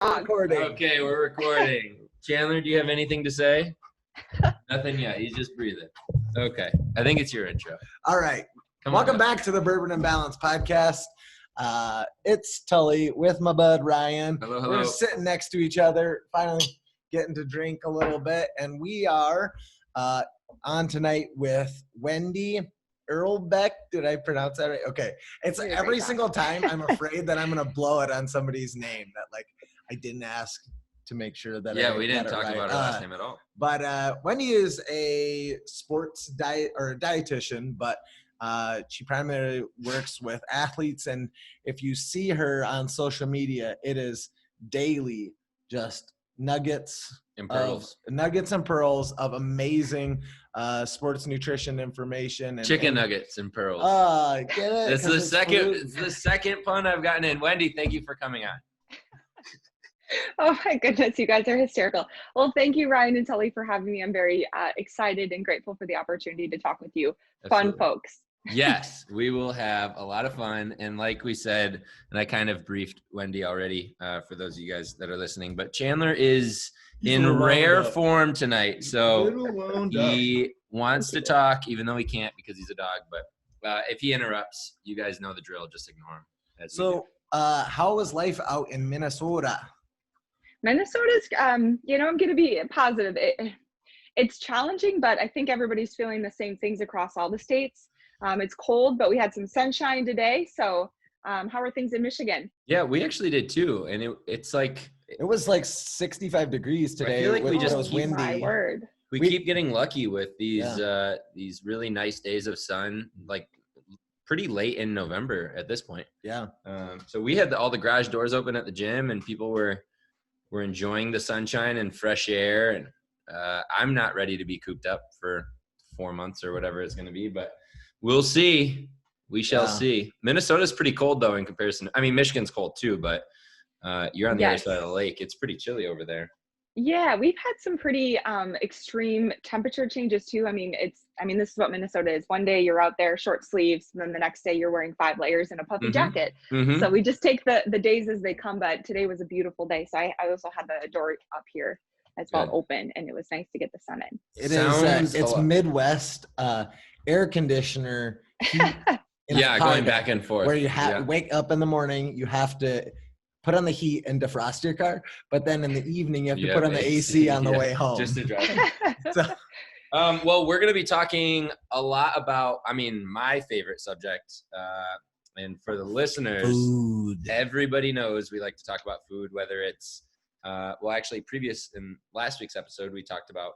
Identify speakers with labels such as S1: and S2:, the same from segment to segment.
S1: Recording.
S2: Okay, we're recording. Chandler, do you have anything to say? Nothing yet. He's just breathing. Okay. I think it's your intro.
S1: All right. Welcome back to the Bourbon and Balance podcast. It's Tully with my bud Ryan.
S2: Hello.
S1: We're sitting next to each other, finally getting to drink a little bit. And we are on tonight with Wendi Irlbeck. Did I pronounce that right? Okay. It's every single time I'm afraid that I'm going to blow it on somebody's name that I didn't ask to make sure that
S2: we didn't talk about her last name at all.
S1: But Wendi is a sports dietitian, but she primarily works with athletes. And if you see her on social media, it is daily just nuggets and pearls of amazing sports nutrition information. And,
S2: Chicken nuggets and pearls.
S1: Get it?
S2: It's the second pun I've gotten in. Wendi, thank you for coming on.
S3: Oh my goodness, you guys are hysterical. Well, thank you, Ryan and Tully, for having me. I'm very excited and grateful for the opportunity to talk with you.
S2: Absolutely.
S3: Fun folks.
S2: Yes, we will have a lot of fun. And like we said, and I kind of briefed Wendi already for those of you guys that are listening, but Chandler is in rare form tonight. So he wants to talk, even though he can't because he's a dog. But if he interrupts, you guys know the drill. Just ignore him.
S1: So how was life out in Minnesota?
S3: Minnesota's, I'm going to be positive. It's challenging, but I think everybody's feeling the same things across all the states. It's cold, but we had some sunshine today. So how are things in Michigan?
S2: Yeah, we actually did too. And it was like
S1: 65 degrees today.
S2: I feel like we just
S1: was windy.
S2: We keep getting lucky with these really nice days of sun, like pretty late in November at this point.
S1: Yeah.
S2: So we had all the garage doors open at the gym and people were enjoying the sunshine and fresh air. And I'm not ready to be cooped up for 4 months or whatever it's going to be, but we'll see. We shall see. Minnesota's pretty cold though in comparison. I mean, Michigan's cold too, but you're on the other side of the lake. It's pretty chilly over there.
S3: Yeah, we've had some pretty extreme temperature changes too. This is what Minnesota is. One day you're out there short sleeves, and then the next day you're wearing 5 layers and a puffy jacket. Mm-hmm. So we just take the days as they come, but today was a beautiful day. So I also had the door up here as well open, and it was nice to get the sun in.
S1: It's Midwest air conditioner heat.
S2: Going back and forth.
S1: Where you wake up in the morning, you have to put on the heat and defrost your car, but then in the evening you have to put on the AC on the way home.
S2: Just to drive. Well, we're going to be talking a lot about, my favorite subject, and for the listeners, food. Everybody knows we like to talk about food, whether it's, in last week's episode, we talked about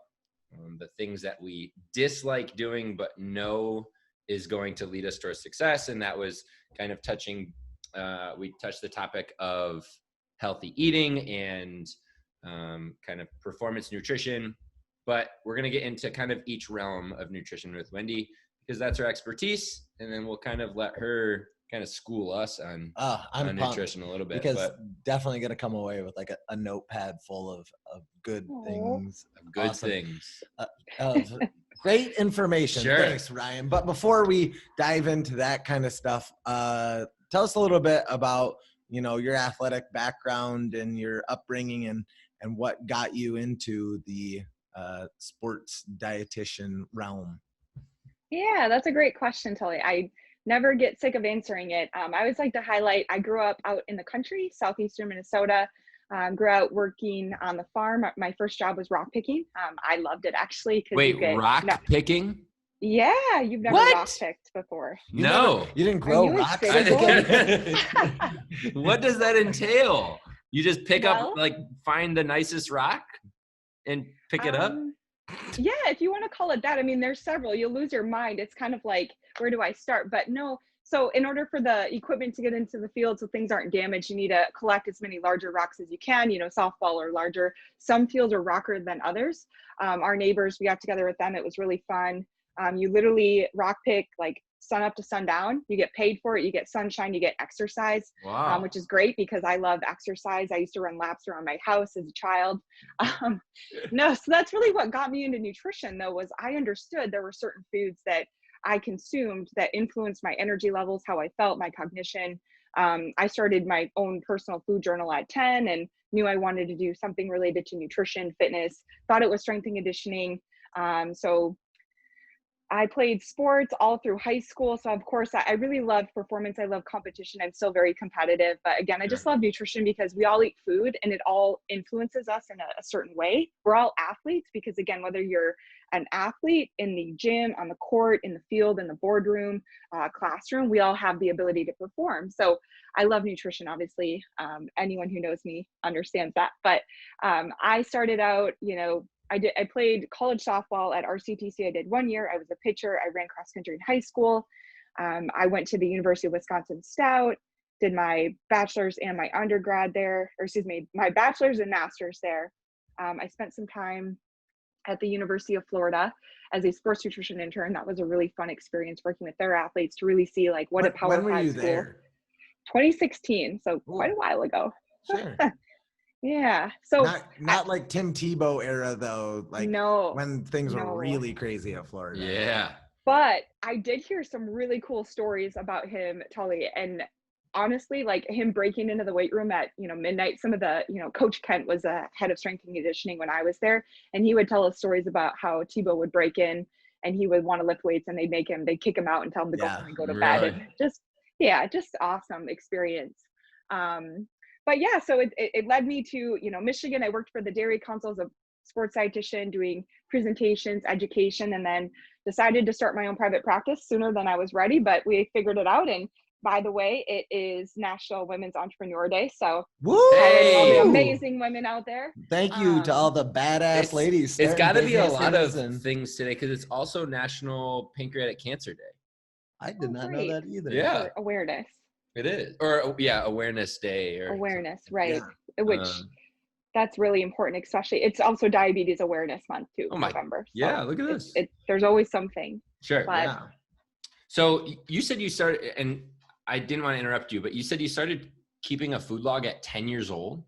S2: the things that we dislike doing, but know is going to lead us towards success. And that was kind of we touched the topic of healthy eating and kind of performance nutrition, but we're going to get into kind of each realm of nutrition with Wendi because that's her expertise. And then we'll kind of let her kind of school us on nutrition a little bit.
S1: Because definitely going to come away with like a notepad full of good things.
S2: Good things.
S1: Of great information.
S2: Sure.
S1: Thanks, Ryan. But before we dive into that kind of stuff, tell us a little bit about, your athletic background and your upbringing and what got you into the sports dietitian realm.
S3: Yeah, that's a great question, Tully. I never get sick of answering it. I always like to highlight, I grew up out in the country, southeastern Minnesota. Grew out working on the farm. My first job was rock picking. I loved it actually.
S2: Picking?
S3: Yeah, you've never rock picked before.
S2: No.
S1: You didn't grow rocks?
S2: What does that entail? You just pick up, find the nicest rock and pick it up?
S3: Yeah, if you want to call it that. There's several. You'll lose your mind. It's kind of like, where do I start? But no. So in order for the equipment to get into the field so things aren't damaged, you need to collect as many larger rocks as you can, softball or larger. Some fields are rocker than others. Our neighbors, we got together with them. It was really fun. You literally rock pick like sun up to sundown. You get paid for it. You get sunshine. You get exercise, which is great because I love exercise. I used to run laps around my house as a child. So that's really what got me into nutrition, though, was I understood there were certain foods that I consumed that influenced my energy levels, how I felt, my cognition, I started my own personal food journal at 10 and knew I wanted to do something related to nutrition, fitness, thought it was strength and conditioning. So I played sports all through high school. So of course I really love performance. I love competition. I'm still very competitive, but again, I just love nutrition because we all eat food and it all influences us in a certain way. We're all athletes because again, whether you're an athlete in the gym, on the court, in the field, in the boardroom, classroom, we all have the ability to perform. So I love nutrition, obviously. Anyone who knows me understands that. But I started out, I played college softball at RCTC. I did 1 year. I was a pitcher. I ran cross country in high school. I went to the University of Wisconsin-Stout, did my bachelor's and my undergrad there, my bachelor's and master's there. I spent some time at the University of Florida as a sports nutrition intern. That was a really fun experience working with their athletes to really see like what a Power 5 school. When were you there? 2016, so quite a while ago.
S1: Sure.
S3: Yeah. So
S1: not like Tim Tebow era though, like
S3: no,
S1: when things were really crazy at Florida.
S2: Yeah.
S3: But I did hear some really cool stories about him, Tully, and honestly, like him breaking into the weight room at, midnight. Some of the, Coach Kent was a head of strength and conditioning when I was there, and he would tell us stories about how Tebow would break in and he would want to lift weights and they'd kick him out and tell him to go home and go to bed. And just awesome experience. But yeah, so it led me to, Michigan. I worked for the Dairy Council as a sports dietitian doing presentations, education, and then decided to start my own private practice sooner than I was ready, but we figured it out. And by the way, it is National Women's Entrepreneur Day. So
S2: hey,
S3: all the amazing women out there.
S1: Thank you to all the badass ladies.
S2: It's got to be a lot of things today because it's also National Pancreatic Cancer Day.
S1: I did not know that either.
S2: Yeah.
S3: Awareness.
S2: It is. Or Awareness Day.
S3: Awareness, right. Which that's really important, especially it's also Diabetes Awareness Month too, November. So
S2: yeah, look at this.
S3: There's always something.
S2: Sure.
S3: But,
S2: yeah. So you said you started, and I didn't want to interrupt you, but you said you started keeping a food log at 10 years old.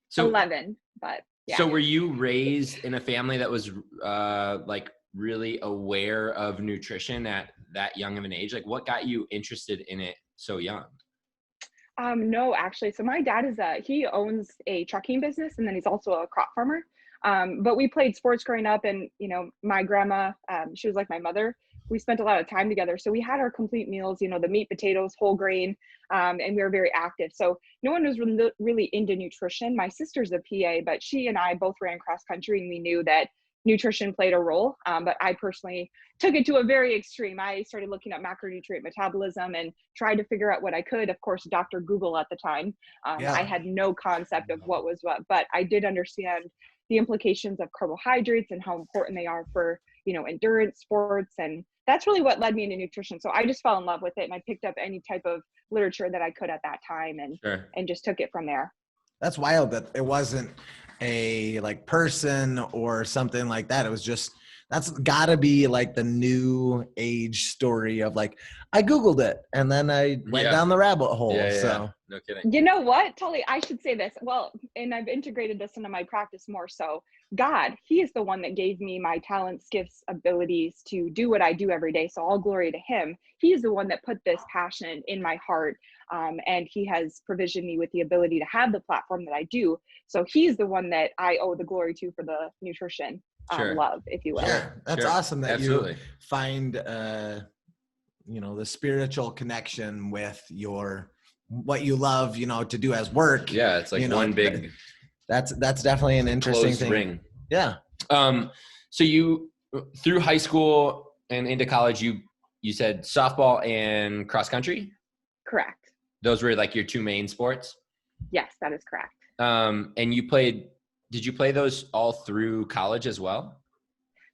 S2: So
S3: 11, but yeah.
S2: So were you raised in a family that was like really aware of nutrition at that young of an age? Like what got you interested in it so young?
S3: No, actually. So my dad he owns a trucking business and then he's also a crop farmer. But we played sports growing up and, my grandma, she was like my mother. We spent a lot of time together. So we had our complete meals, the meat, potatoes, whole grain, and we were very active. So no one was really into nutrition. My sister's a PA, but she and I both ran cross country and we knew that nutrition played a role. But I personally took it to a very extreme. I started looking at macronutrient metabolism and tried to figure out what I could. Of course, Dr. Google at the time. I had no concept of what was what, but I did understand the implications of carbohydrates and how important they are for, endurance sports. And that's really what led me into nutrition. So I just fell in love with it and I picked up any type of literature that I could at that time and just took it from there.
S1: That's wild that it wasn't a person or something like that. It was just, that's gotta be like the new age story of I Googled it and then I went down the rabbit hole. So
S2: no kidding.
S3: You know what, Tully, I should say this. Well, and I've integrated this into my practice more so. God, he is the one that gave me my talents, gifts, abilities to do what I do every day. So all glory to him. He is the one that put this passion in my heart. And he has provisioned me with the ability to have the platform that I do. So he's the one that I owe the glory to for the nutrition love, if you will.
S1: Yeah, that's awesome that
S2: Absolutely.
S1: You find, the spiritual connection with what you love, to do as work.
S2: Yeah, it's like one big.
S1: That's definitely an interesting thing.
S2: Ring.
S1: Yeah.
S2: So you through high school and into college, you said softball and cross country?
S3: Correct.
S2: Those were your two main sports?
S3: Yes, that is correct.
S2: And did you play those all through college as well?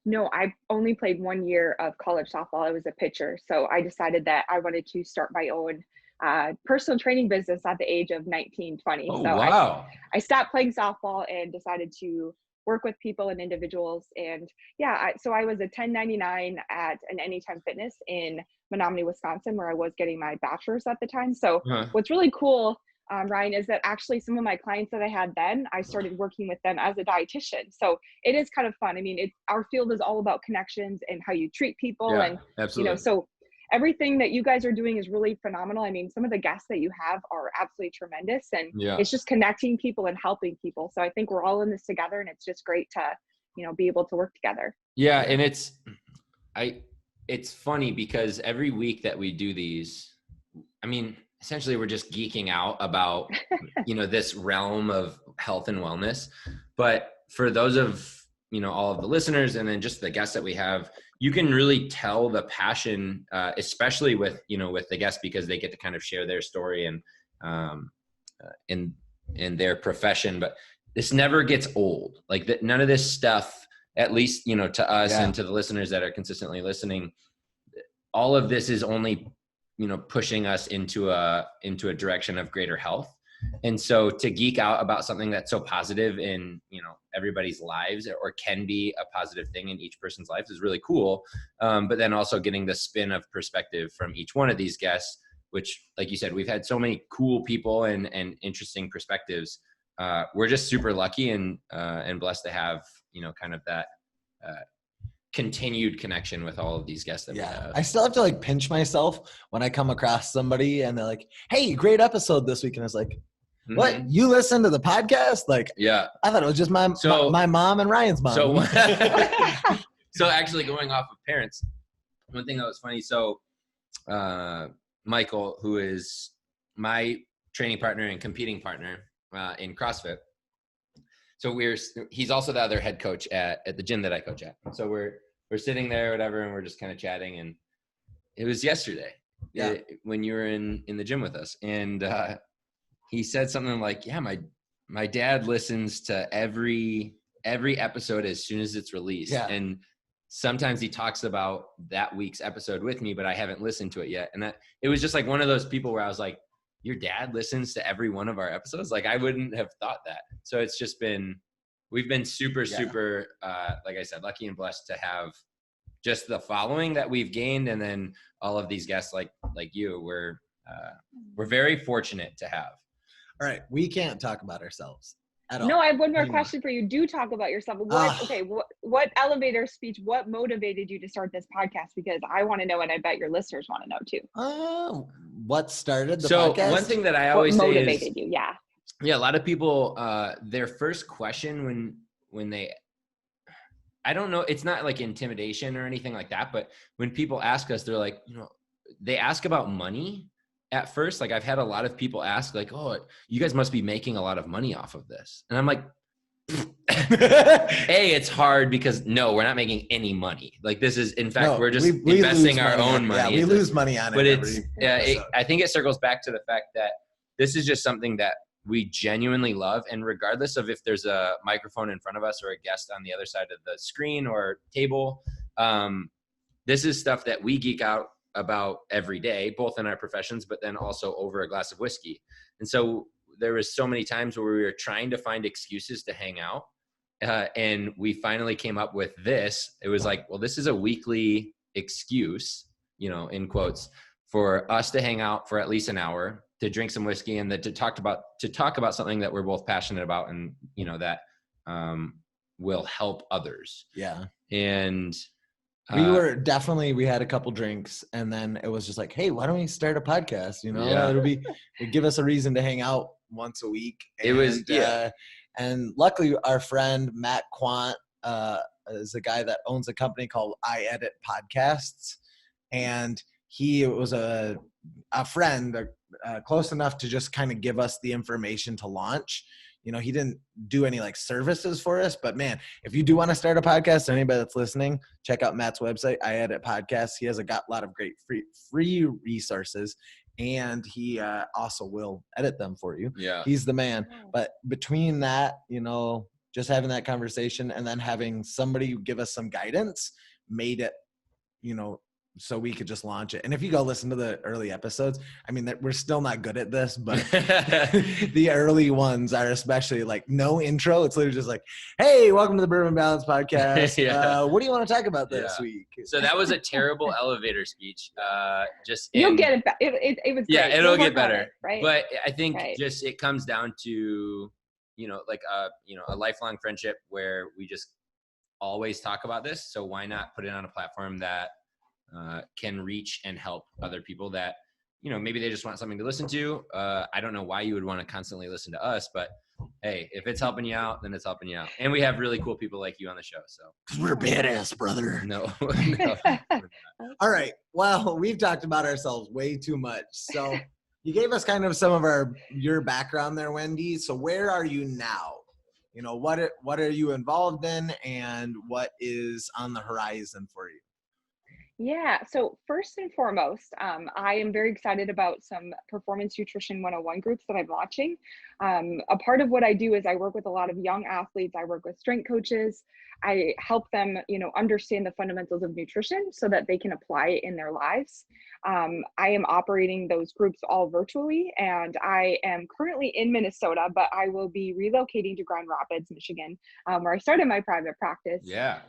S3: No, I only played 1 year of college softball. I was a pitcher. So I decided that I wanted to start my own personal training business at the age of 19, 20.
S2: Oh,
S3: so
S2: wow.
S3: I stopped playing softball and decided to work with people and individuals. And so I was a 1099 at an Anytime Fitness in Menominee, Wisconsin, where I was getting my bachelor's at the time. So what's really cool, Ryan, is that actually some of my clients that I had then, I started working with them as a dietitian. So it is kind of fun. I mean, our field is all about connections and how you treat people.
S2: Yeah,
S3: and,
S2: absolutely.
S3: So everything that you guys are doing is really phenomenal. I mean, some of the guests that you have are absolutely tremendous, and it's just connecting people and helping people. So I think we're all in this together, and it's just great to, you know, be able to work together.
S2: Yeah. And it's funny because every week that we do these, I mean, essentially we're just geeking out about, you know, this realm of health and wellness. But for those of, you know, all of the listeners and then just the guests that we have, you can really tell the passion, especially with, you know, with the guests, because they get to kind of share their story and in their profession. But this never gets old. Like that, none of this stuff, at least, you know, to us and to the listeners that are consistently listening, all of this is only, you know, pushing us into a direction of greater health. And so to geek out about something that's so positive in, you know, everybody's lives, or can be a positive thing in each person's lives, is really cool. But then also getting the spin of perspective from each one of these guests, which, like you said, we've had so many cool people and interesting perspectives. We're just super lucky and blessed to have, you know, kind of that continued connection with all of these guests that we have.
S1: I still have to like pinch myself when I come across somebody and they're like, "Hey, great episode this week," and it's like, "What? You listen to the podcast?" Like, I thought it was just my mom and Ryan's mom.
S2: So actually, going off of parents, one thing that was funny. So Michael, who is my training partner and competing partner in CrossFit. So he's also the other head coach at the gym that I coach at. So we're sitting there, whatever, and we're just kind of chatting. And it was yesterday when you were in the gym with us. And he said something like, "Yeah, my dad listens to every episode as soon as it's released. Yeah. And sometimes he talks about that week's episode with me, but I haven't listened to it yet." And it was just like one of those people where I was like, "Your dad listens to every one of our episodes?" Like, I wouldn't have thought that. So it's just we've been super, like I said, lucky and blessed to have just the following that we've gained. And then all of these guests like you, we're very fortunate to have.
S1: All right. We can't talk about ourselves at all.
S3: No, I have one more question for you. Do talk about yourself. What elevator speech, what motivated you to start this podcast? Because I want to know, and I bet your listeners want to know too.
S1: What started the podcast?
S2: One thing that I always say is,
S3: motivated you? Yeah,
S2: a lot of people, their first question when they, I don't know, it's not like intimidation or anything like that, but when people ask us, they're like, you know, they ask about money at first. Like, I've had a lot of people ask like, "Oh, you guys must be making a lot of money off of this." And I'm like, it's hard because no, we're not making any money. Like, this is, in fact, we're just investing our own money.
S1: Yeah, we lose money on it.
S2: But I think it circles back to the fact that this is just something that we genuinely love. And regardless of if there's a microphone in front of us or a guest on the other side of the screen or table, this is stuff that we geek out about every day, both in our professions, but then also over a glass of whiskey. And so there was so many times where we were trying to find excuses to hang out. And we finally came up with this. It was like, well, this is a weekly excuse, you know, in quotes, for us to hang out for at least an hour, to drink some whiskey, and to talk about something that we're both passionate about, and, you know, that will help others.
S1: Yeah.
S2: And
S1: we had a couple drinks, and then it was just like, "Hey, why don't we start a podcast?" You know, it'd give us a reason to hang out once a week. And, and luckily our friend Matt Quant is a guy that owns a company called I Edit Podcasts. And he was a friend close enough to just kind of give us the information to launch. You know, he didn't do any like services for us, but man, if you do want to start a podcast, anybody that's listening, check out Matt's website, I Edit Podcasts. He has a lot of great free resources, and he also will edit them for you.
S2: Yeah.
S1: He's the man. But between that, you know, just having that conversation and then having somebody give us some guidance made it, you know, so we could just launch it. And if you go listen to the early episodes, I mean, we're still not good at this, but the early ones are especially like no intro. It's literally just like, "Hey, welcome to the Bourbon Balance Podcast. What do you want to talk about this week?"
S2: So that was a terrible elevator speech.
S3: You'll get it. It was great.
S2: It'll get better,
S3: right?
S2: But I think just it comes down to, you know, like a lifelong friendship where we just always talk about this. So why not put it on a platform that can reach and help other people that, you know, maybe they just want something to listen to. I don't know why you would want to constantly listen to us, but hey, if it's helping you out, then it's helping you out. And we have really cool people like you on the show. So
S1: because we're badass, brother.
S2: No.
S1: All right. Well, we've talked about ourselves way too much. So you gave us kind of some of your background there, Wendi. So where are you now? You know, what are you involved in, and what is on the horizon for you?
S3: Yeah, so first and foremost, I am very excited about some Performance Nutrition 101 groups that I'm launching. A part of what I do is I work with a lot of young athletes. I work with strength coaches. I help them, you know, understand the fundamentals of nutrition so that they can apply it in their lives. I am operating those groups all virtually, and I am currently in Minnesota, but I will be relocating to Grand Rapids, Michigan, where I started my private practice.
S2: Yeah.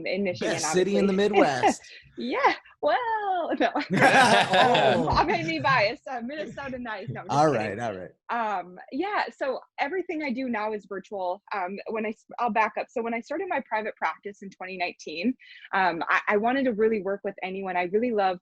S3: In Michigan,
S1: Best city in the Midwest.
S3: Yeah, well, no.
S1: Oh.
S3: I may be biased. Minnesota nice. No,
S1: All
S3: kidding.
S1: right.
S3: Yeah, so everything I do now is virtual. I'll back up. So when I started my private practice in 2019, I wanted to really work with anyone. I really love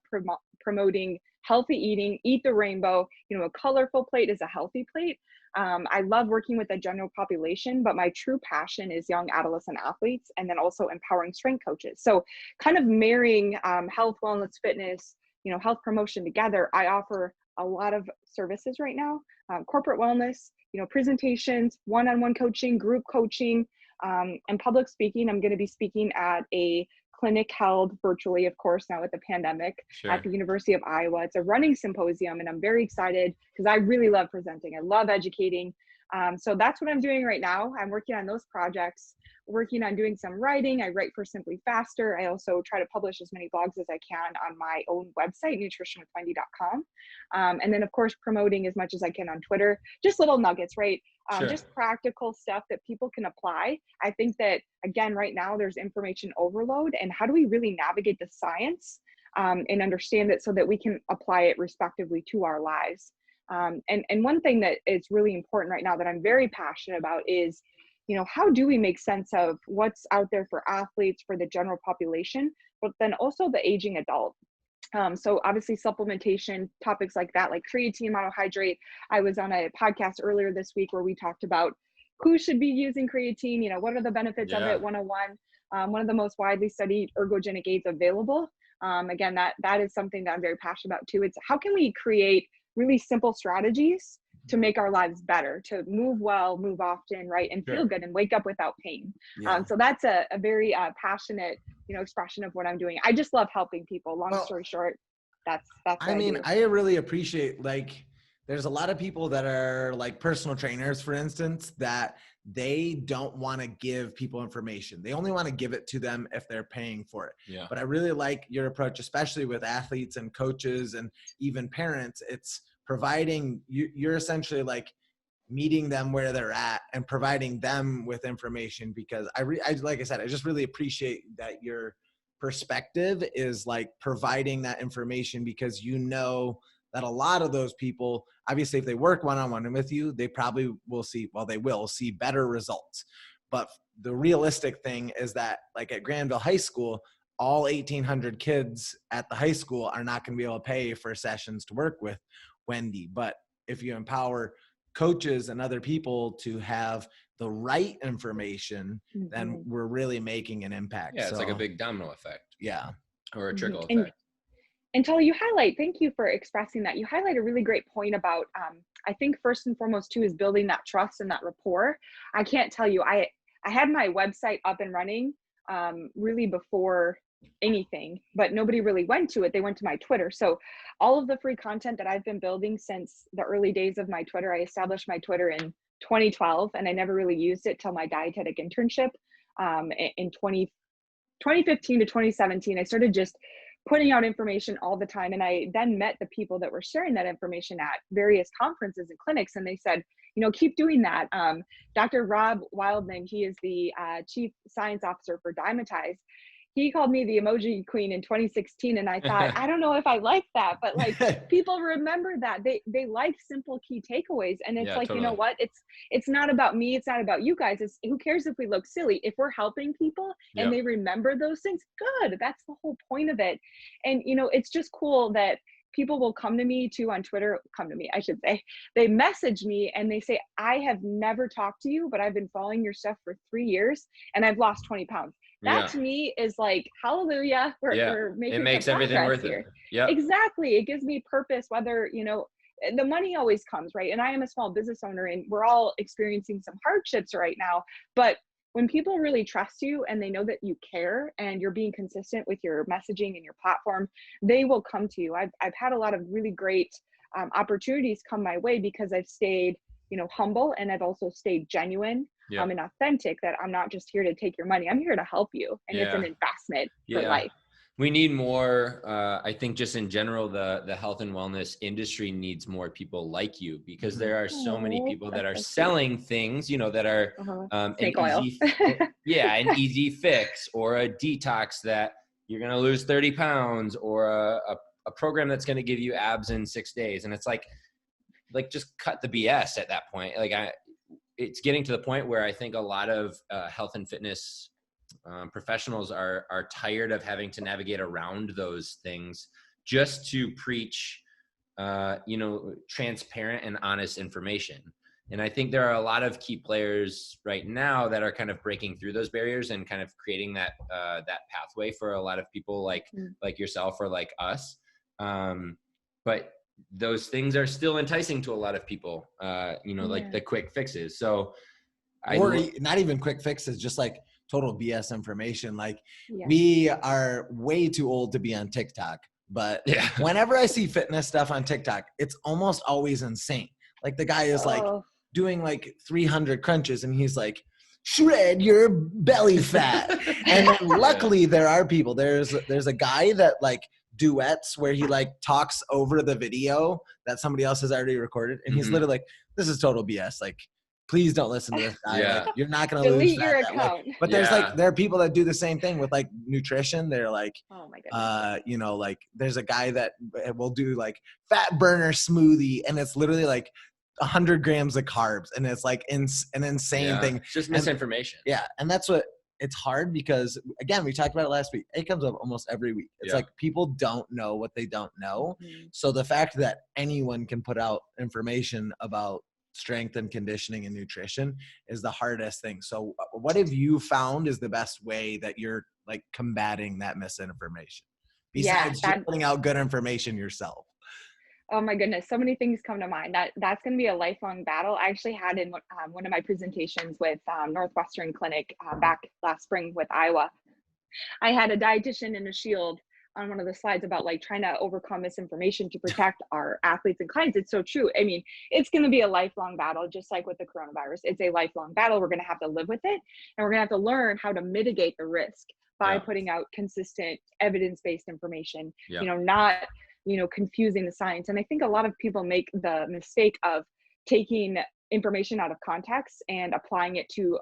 S3: promoting healthy eating, eat the rainbow. You know, a colorful plate is a healthy plate. I love working with the general population, but my true passion is young adolescent athletes, and then also empowering strength coaches. So kind of marrying health, wellness, fitness, you know, health promotion together. I offer a lot of services right now, corporate wellness, you know, presentations, one-on-one coaching, group coaching, and public speaking. I'm going to be speaking at a clinic held virtually, of course, now with the pandemic, at the University of Iowa. It's a running symposium, and I'm very excited because I really love presenting. I love educating. So that's what I'm doing right now. I'm working on those projects, working on doing some writing. I write for Simply Faster. I also try to publish as many blogs as I can on my own website, nutritionwithwendi.com. And then, of course, promoting as much as I can on Twitter. Just little nuggets, right? Just practical stuff that people can apply. I think that, again, right now there's information overload, and how do we really navigate the science and understand it so that we can apply it respectively to our lives? And one thing that is really important right now that I'm very passionate about is, you know, how do we make sense of what's out there for athletes, for the general population, but then also the aging adult? So obviously supplementation, topics like that, like creatine, monohydrate. I was on a podcast earlier this week where we talked about who should be using creatine, you know, what are the benefits of it, 101, one of the most widely studied ergogenic aids available. Again, that is something that I'm very passionate about too. It's how can we create really simple strategies to make our lives better, to move well, move often, right, and feel good and wake up without pain. So that's a very passionate, you know, expression of what I'm doing. I just love helping people. Long story short, that's
S1: I mean, I really appreciate, like, there's a lot of people that are like personal trainers, for instance, that they don't want to give people information. They only want to give it to them if they're paying for it.
S2: Yeah.
S1: But I really like your approach, especially with athletes and coaches and even parents. It's providing, you're essentially like meeting them where they're at and providing them with information, because I like I said, I just really appreciate that your perspective is like providing that information, because you know that a lot of those people, obviously if they work one-on-one with you, they probably will see, well, they will see better results. But the realistic thing is that, like at Granville High School, all 1,800 kids at the high school are not going to be able to pay for sessions to work with Wendi. But if you empower coaches and other people to have the right information, then we're really making an impact.
S2: Yeah, it's like a big domino effect.
S1: Yeah.
S2: Or a trickle effect.
S3: And Tully, thank you for expressing that. You highlight a really great point about, I think first and foremost too, is building that trust and that rapport. I can't tell you, I had my website up and running really before anything, but nobody really went to it. They went to my Twitter. So all of the free content that I've been building since the early days of my Twitter, I established my Twitter in 2012, and I never really used it till my dietetic internship in 2015 to 2017. I started just putting out information all the time. And I then met the people that were sharing that information at various conferences and clinics. And they said, you know, keep doing that. Dr. Rob Wildman, he is the chief science officer for Dymatize. he called me the emoji queen in 2016. And I thought, I don't know if I like that, but like people remember that they like simple key takeaways. And it's like,
S2: totally.
S3: you know what, it's not about me. It's not about you guys. It's who cares if we look silly, if we're helping people and they remember those things. Good. That's the whole point of it. And, you know, it's just cool that people will come to me too on Twitter, I should say. They message me and they say, I have never talked to you, but I've been following your stuff for 3 years and I've lost 20 pounds. That to me is like, hallelujah, we're making
S2: it makes everything worth it.
S3: Yeah, exactly. It gives me purpose, whether, you know, the money always comes, right? And I am a small business owner and we're all experiencing some hardships right now, but when people really trust you and they know that you care and you're being consistent with your messaging and your platform, they will come to you. I've had a lot of really great opportunities come my way because I've stayed, you know, humble, and I've also stayed genuine and authentic, that I'm not just here to take your money. I'm here to help you. And it's an investment for life.
S2: We need more, I think just in general, the health and wellness industry needs more people like you, because there are so many people that are selling things, you know, that are an easy fix or a detox that you're going to lose 30 pounds or a program that's going to give you abs in 6 days. And it's like just cut the BS at that point. Like it's getting to the point where I think a lot of health and fitness professionals are tired of having to navigate around those things just to preach, you know, transparent and honest information. And I think there are a lot of key players right now that are kind of breaking through those barriers and kind of creating that pathway for a lot of people like yourself or like us. But those things are still enticing to a lot of people, you know, like the quick fixes. So
S1: not even quick fixes, just like total BS information. Like we are way too old to be on TikTok, but whenever I see fitness stuff on TikTok, it's almost always insane. Like the guy is like doing like 300 crunches and he's like, shred your belly fat. And then luckily there are people, there's a guy that like duets where he like talks over the video that somebody else has already recorded. And he's literally like, this is total BS. Like, please don't listen to this guy. Like, you're not going to lose
S3: your account.
S1: But there's like, there are people that do the same thing with like nutrition. They're like,
S3: oh my goodness.
S1: You know, like there's a guy that will do like fat burner smoothie. And it's literally like 100 grams of carbs. And it's like an insane thing.
S2: It's just misinformation.
S1: And that's what it's hard because, again, we talked about it last week. It comes up almost every week. It's like people don't know what they don't know. So the fact that anyone can put out information about strength and conditioning and nutrition is the hardest thing. So what have you found is the best way that you're like combating that misinformation besides just putting out good information yourself?
S3: Oh my goodness, so many things come to mind. That's going to be a lifelong battle. I actually had in one of my presentations with Northwestern Clinic back last spring with Iowa. I had a dietitian and a shield on one of the slides about like trying to overcome misinformation to protect our athletes and clients. It's so true. I mean, it's going to be a lifelong battle, just like with the coronavirus. It's a lifelong battle. We're going to have to live with it, and we're going to have to learn how to mitigate the risk by putting out consistent evidence-based information, you know, not, you know, confusing the science. And I think a lot of people make the mistake of taking information out of context and applying it to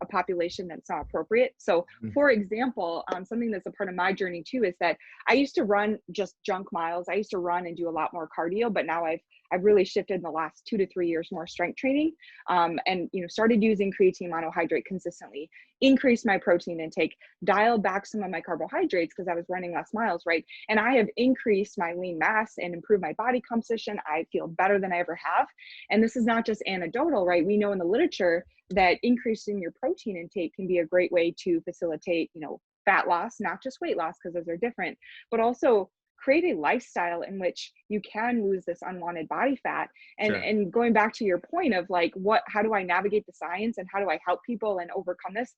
S3: a population that's not appropriate. So for example, something that's a part of my journey too is that I used to run just junk miles. I used to run and do a lot more cardio, but now I've really shifted in the last 2 to 3 years more strength training, and you know, started using creatine monohydrate consistently, increased my protein intake, dialed back some of my carbohydrates because I was running less miles, right? And I have increased my lean mass and improved my body composition. I feel better than I ever have. And this is not just anecdotal, right? We know in the literature that increasing your protein intake can be a great way to facilitate, you know, fat loss, not just weight loss, because those are different, but also create a lifestyle in which you can lose this unwanted body fat. And going back to your point of like, how do I navigate the science and how do I help people and overcome this?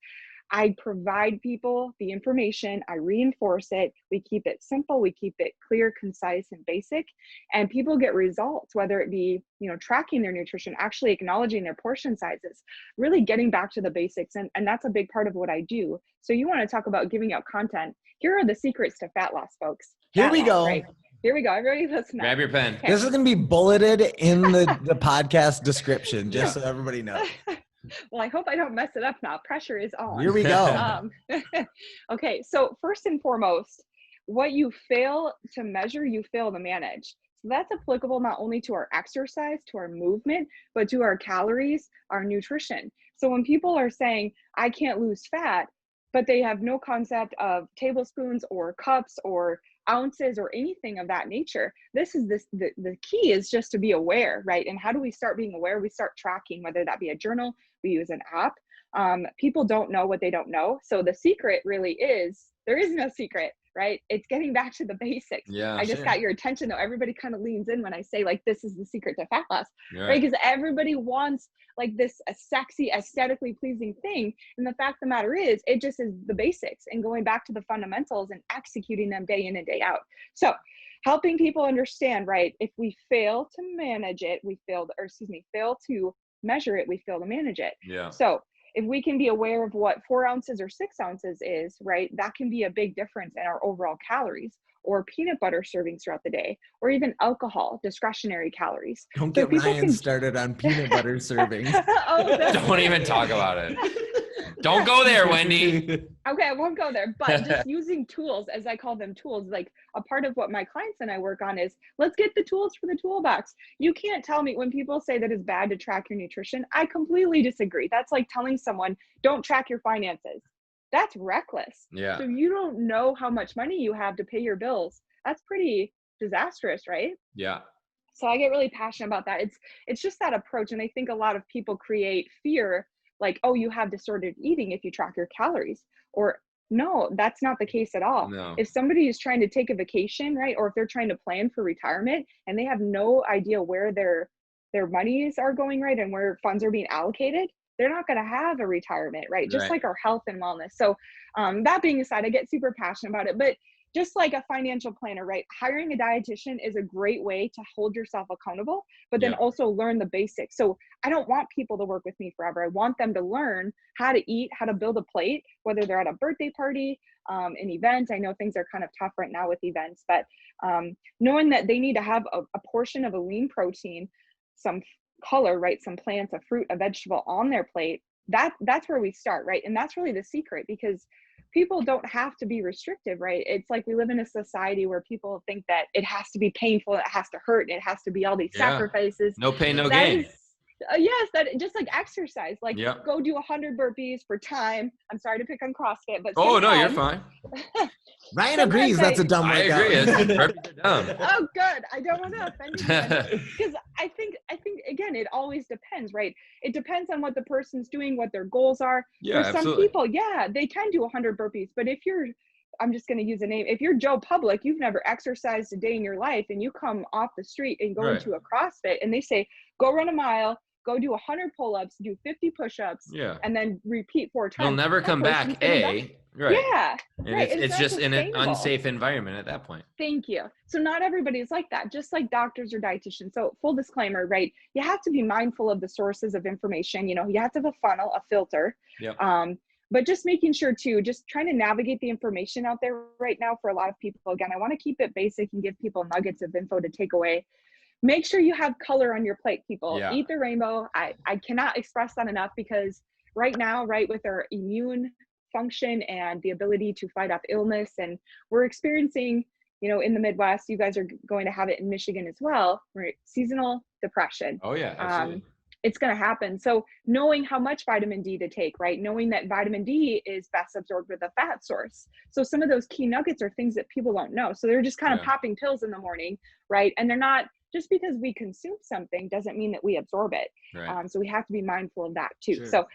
S3: I provide people the information, I reinforce it, we keep it simple, we keep it clear, concise, and basic, and people get results, whether it be, you know, tracking their nutrition, actually acknowledging their portion sizes, really getting back to the basics. And that's a big part of what I do. So you want to talk about giving out content. Here are the secrets to fat loss, folks.
S1: Here we go.
S3: Right? Here we go. Everybody listen up.
S2: Grab your pen.
S1: Okay. This is going to be bulleted in the podcast description, just so everybody knows.
S3: Well, I hope I don't mess it up now. Pressure is on.
S1: Here we go.
S3: Okay, so first and foremost, what you fail to measure, you fail to manage. So that's applicable not only to our exercise, to our movement, but to our calories, our nutrition. So when people are saying, I can't lose fat, but they have no concept of tablespoons or cups or ounces or anything of that nature, the key is just to be aware, right? And how do we start being aware? We start tracking, whether that be a journal, we use an app. People don't know what they don't know. So the secret really is, there is no secret, right? It's getting back to the basics.
S2: Yeah,
S3: I just got your attention though. Everybody kind of leans in when I say like, this is the secret to fat loss, right? Because everybody wants like this a sexy, aesthetically pleasing thing. And the fact of the matter is, it just is the basics and going back to the fundamentals and executing them day in and day out. So helping people understand, right? If we fail to manage it, fail to measure it, we fail to manage it.
S2: Yeah.
S3: So if we can be aware of what 4 ounces or 6 ounces is, right, that can be a big difference in our overall calories, or peanut butter servings throughout the day, or even alcohol, discretionary calories.
S1: Don't get Ryan started on peanut butter servings.
S2: Don't even talk about it. Don't go there, Wendi.
S3: Okay, I won't go there, but just using tools, as I call them tools, like a part of what my clients and I work on is, let's get the tools for the toolbox. You can't tell me when people say that it's bad to track your nutrition. I completely disagree. That's like telling someone, don't track your finances. That's reckless.
S2: Yeah.
S3: So you don't know how much money you have to pay your bills. That's pretty disastrous, right?
S2: Yeah.
S3: So I get really passionate about that. It's just that approach. And I think a lot of people create fear, like, oh, you have disordered eating if you track your calories. Or no, that's not the case at all.
S2: No.
S3: If somebody is trying to take a vacation, right, or if they're trying to plan for retirement and they have no idea where their monies are going, right, and where funds are being allocated, they're not going to have a retirement, right? Just like our health and wellness. So that being aside, I get super passionate about it. But just like a financial planner, right? Hiring a dietitian is a great way to hold yourself accountable, but then also learn the basics. So I don't want people to work with me forever. I want them to learn how to eat, how to build a plate, whether they're at a birthday party, an event. I know things are kind of tough right now with events, but knowing that they need to have a portion of a lean protein, some color, right? Some plants, a fruit, a vegetable on their plate. That's where we start, right? And that's really the secret, because people don't have to be restrictive, right? It's like we live in a society where people think that it has to be painful, it has to hurt, it has to be all these sacrifices.
S2: No pain, no gain.
S3: Yes, that just like exercise, like go do 100 burpees for time. I'm sorry to pick on CrossFit, but
S2: no, you're fine.
S1: Ryan agrees that's a dumb workout.
S2: I agree. Burpees are dumb.
S3: Oh, good. I don't want to offend you, because I think again, it always depends, right? It depends on what the person's doing, what their goals are.
S2: Yeah,
S3: for some people, they can do 100 burpees, but if you're, I'm just going to use a name. If you're Joe Public, you've never exercised a day in your life, and you come off the street and go into a CrossFit and they say, go run a mile, go do 100 pull-ups, do 50 push-ups, and then repeat 4 times.
S2: You'll never come back, right?
S3: Yeah.
S2: And it's just in an unsafe environment at that point.
S3: Thank you. So not everybody's like that, just like doctors or dietitians. So full disclaimer, right? You have to be mindful of the sources of information. You know, you have to have a funnel, a filter. But just making sure too, just trying to navigate the information out there right now for a lot of people. Again, I want to keep it basic and give people nuggets of info to take away. Make sure you have color on your plate, people. Eat the rainbow. I cannot express that enough, because right now, right, with our immune function and the ability to fight off illness, and we're experiencing, you know, in the Midwest, you guys are going to have it in Michigan as well, right? Seasonal depression.
S2: Oh yeah, absolutely.
S3: It's going to happen. So knowing how much vitamin D to take, right? Knowing that vitamin D is best absorbed with a fat source. So some of those key nuggets are things that people don't know. So they're just kind of popping pills in the morning, right? And they're not, just because we consume something doesn't mean that we absorb it. So we have to be mindful of that too. So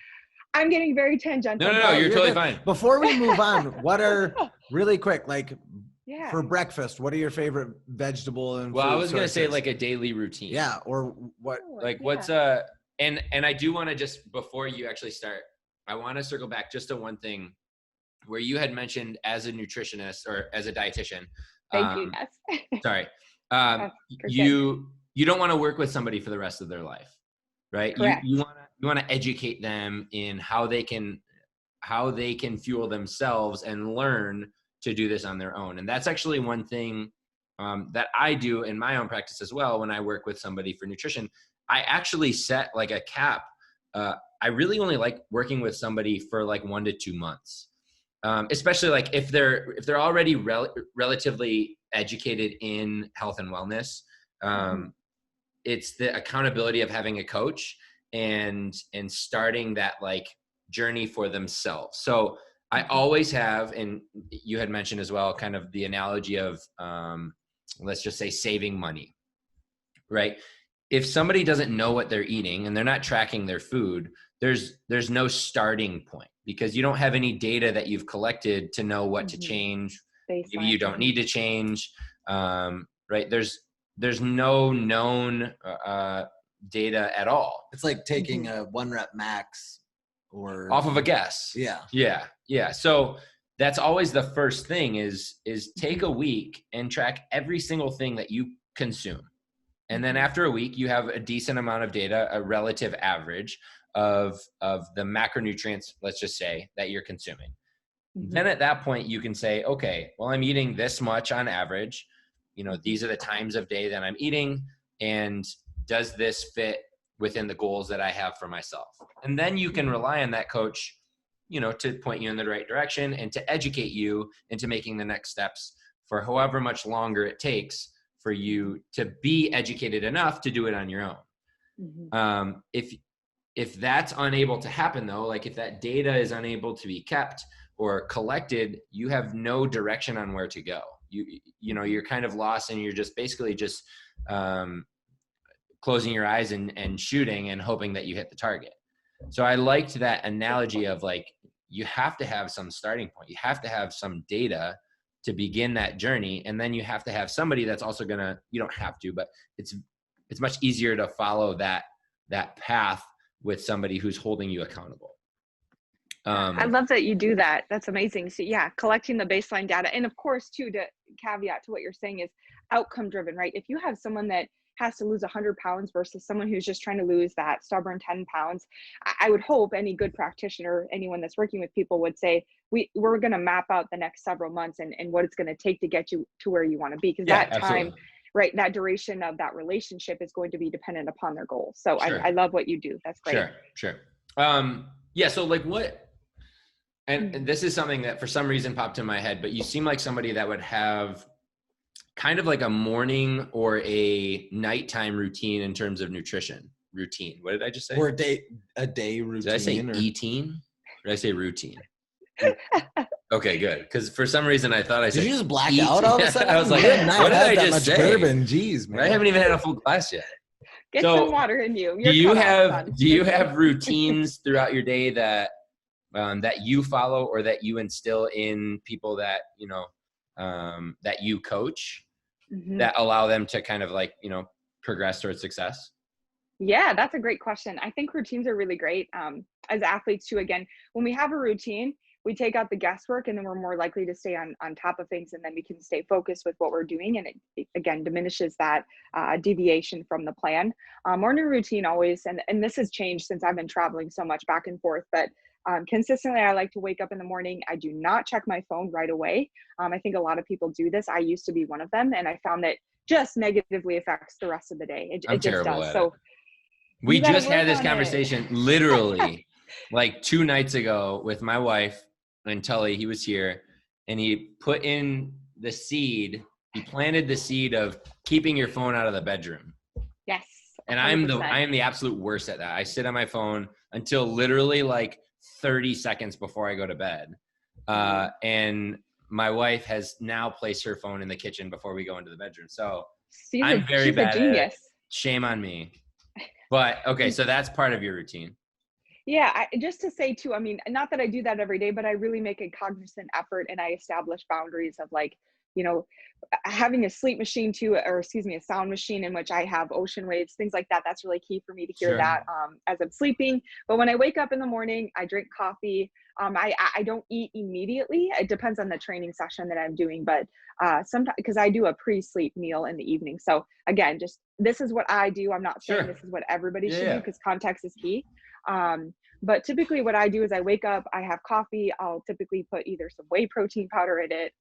S3: I'm getting very tangential.
S2: No, you're totally fine.
S1: Before we move on, what are, really quick, like for breakfast, what are your favorite vegetable and
S2: Well,
S1: food
S2: I was going to say
S1: sources?
S2: like a daily routine.
S1: Yeah, or what?
S2: Like what's and I do want to just, before you actually start, I want to circle back just to one thing where you had mentioned as a nutritionist or as a dietitian.
S3: Thank you, yes.
S2: Sorry. You don't want to work with somebody for the rest of their life, right?
S3: Correct.
S2: You want to educate them in how they can fuel themselves and learn to do this on their own. And that's actually one thing that I do in my own practice as well. When I work with somebody for nutrition, I actually set like a cap. I I really only like working with somebody for like 1 to 2 months. Especially like if they're already relatively educated in health and wellness. It's the accountability of having a coach and starting that like journey for themselves. So I always have, and you had mentioned as well, kind of the analogy of, let's just say saving money, right? If somebody doesn't know what they're eating and they're not tracking their food, there's no starting point because you don't have any data that you've collected to know what to change. Maybe you don't need to change, right? There's no known data at all.
S1: It's like taking a 1 rep max or
S2: off of a guess. Yeah. So that's always the first thing is take a week and track every single thing that you consume. And then after a week, you have a decent amount of data, a relative average of the macronutrients, let's just say, that you're consuming. Then at that point, you can say, okay, well, I'm eating this much on average. These are the times of day that I'm eating. And does this fit within the goals that I have for myself? And then you can rely on that coach, to point you in the right direction and to educate you into making the next steps for however much longer it takes for you to be educated enough to do it on your own. If that's unable to happen though, like if that data is unable to be kept or collected, you have no direction on where to go. You're kind of lost and you're just basically just closing your eyes and shooting and hoping that you hit the target. So I liked that analogy of like, you have to have some starting point. You have to have some data to begin that journey. And then you have to have somebody that's also you don't have to, but it's much easier to follow that path with somebody who's holding you accountable.
S3: I love that you do that. That's amazing. So yeah, collecting the baseline data. And of course too, to caveat to what you're saying is outcome driven, right? If you have someone that has to lose 100 pounds versus someone who's just trying to lose that stubborn 10 pounds, I would hope any good practitioner, anyone that's working with people would say, we're going to map out the next several months and what it's going to take to get you to where you want to be. Because that time, right, that duration of that relationship is going to be dependent upon their goals. So I love what you do. That's great.
S2: Sure. Yeah. So like what, and this is something that for some reason popped in my head, but you seem like somebody that would have kind of like a morning or a nighttime routine in terms of nutrition routine. What did I just say?
S1: Or a day routine.
S2: Did I say eating? Or did I say routine? Okay, good. Because for some reason I thought I said.
S1: Did you just black out all of a sudden?
S2: I was like, what did I just say?
S1: Bourbon. Jeez, man.
S2: I haven't even had a full glass yet.
S3: Get some water in you.
S2: Do you have routines throughout your day that you follow or that you instill in people that that you coach that allow them to kind of like progress towards success?
S3: Yeah, that's a great question. I think routines are really great. As athletes too, again, when we have a routine, we take out the guesswork and then we're more likely to stay on top of things, and then we can stay focused with what we're doing, and it again diminishes that deviation from the plan. Morning routine always, and this has changed since I've been traveling so much back and forth, but consistently I like to wake up in the morning. I do not check my phone right away. I think a lot of people do this. I used to be one of them, and I found that just negatively affects the rest of the day. It just does. So
S2: we just had this conversation literally like 2 nights ago with my wife and Tully. He was here and he put in the seed. He planted the seed of keeping your phone out of the bedroom.
S3: Yes. 100%.
S2: And I am the absolute worst at that. I sit on my phone until literally like 30 seconds before I go to bed. And my wife has now placed her phone in the kitchen before we go into the bedroom. So I'm very bad at it. Shame on me. But okay, so that's part of your routine.
S3: Yeah, just to say too, I mean, not that I do that every day, but I really make a cognizant effort and I establish boundaries of like, having a sleep machine too, or a sound machine in which I have ocean waves, things like that. That's really key for me to hear that as I'm sleeping. But when I wake up in the morning, I drink coffee. I don't eat immediately. It depends on the training session that I'm doing, but sometimes, because I do a pre-sleep meal in the evening. So again, just this is what I do. I'm not saying this is what everybody should do, because context is key. But typically what I do is I wake up, I have coffee, I'll typically put either some whey protein powder in it,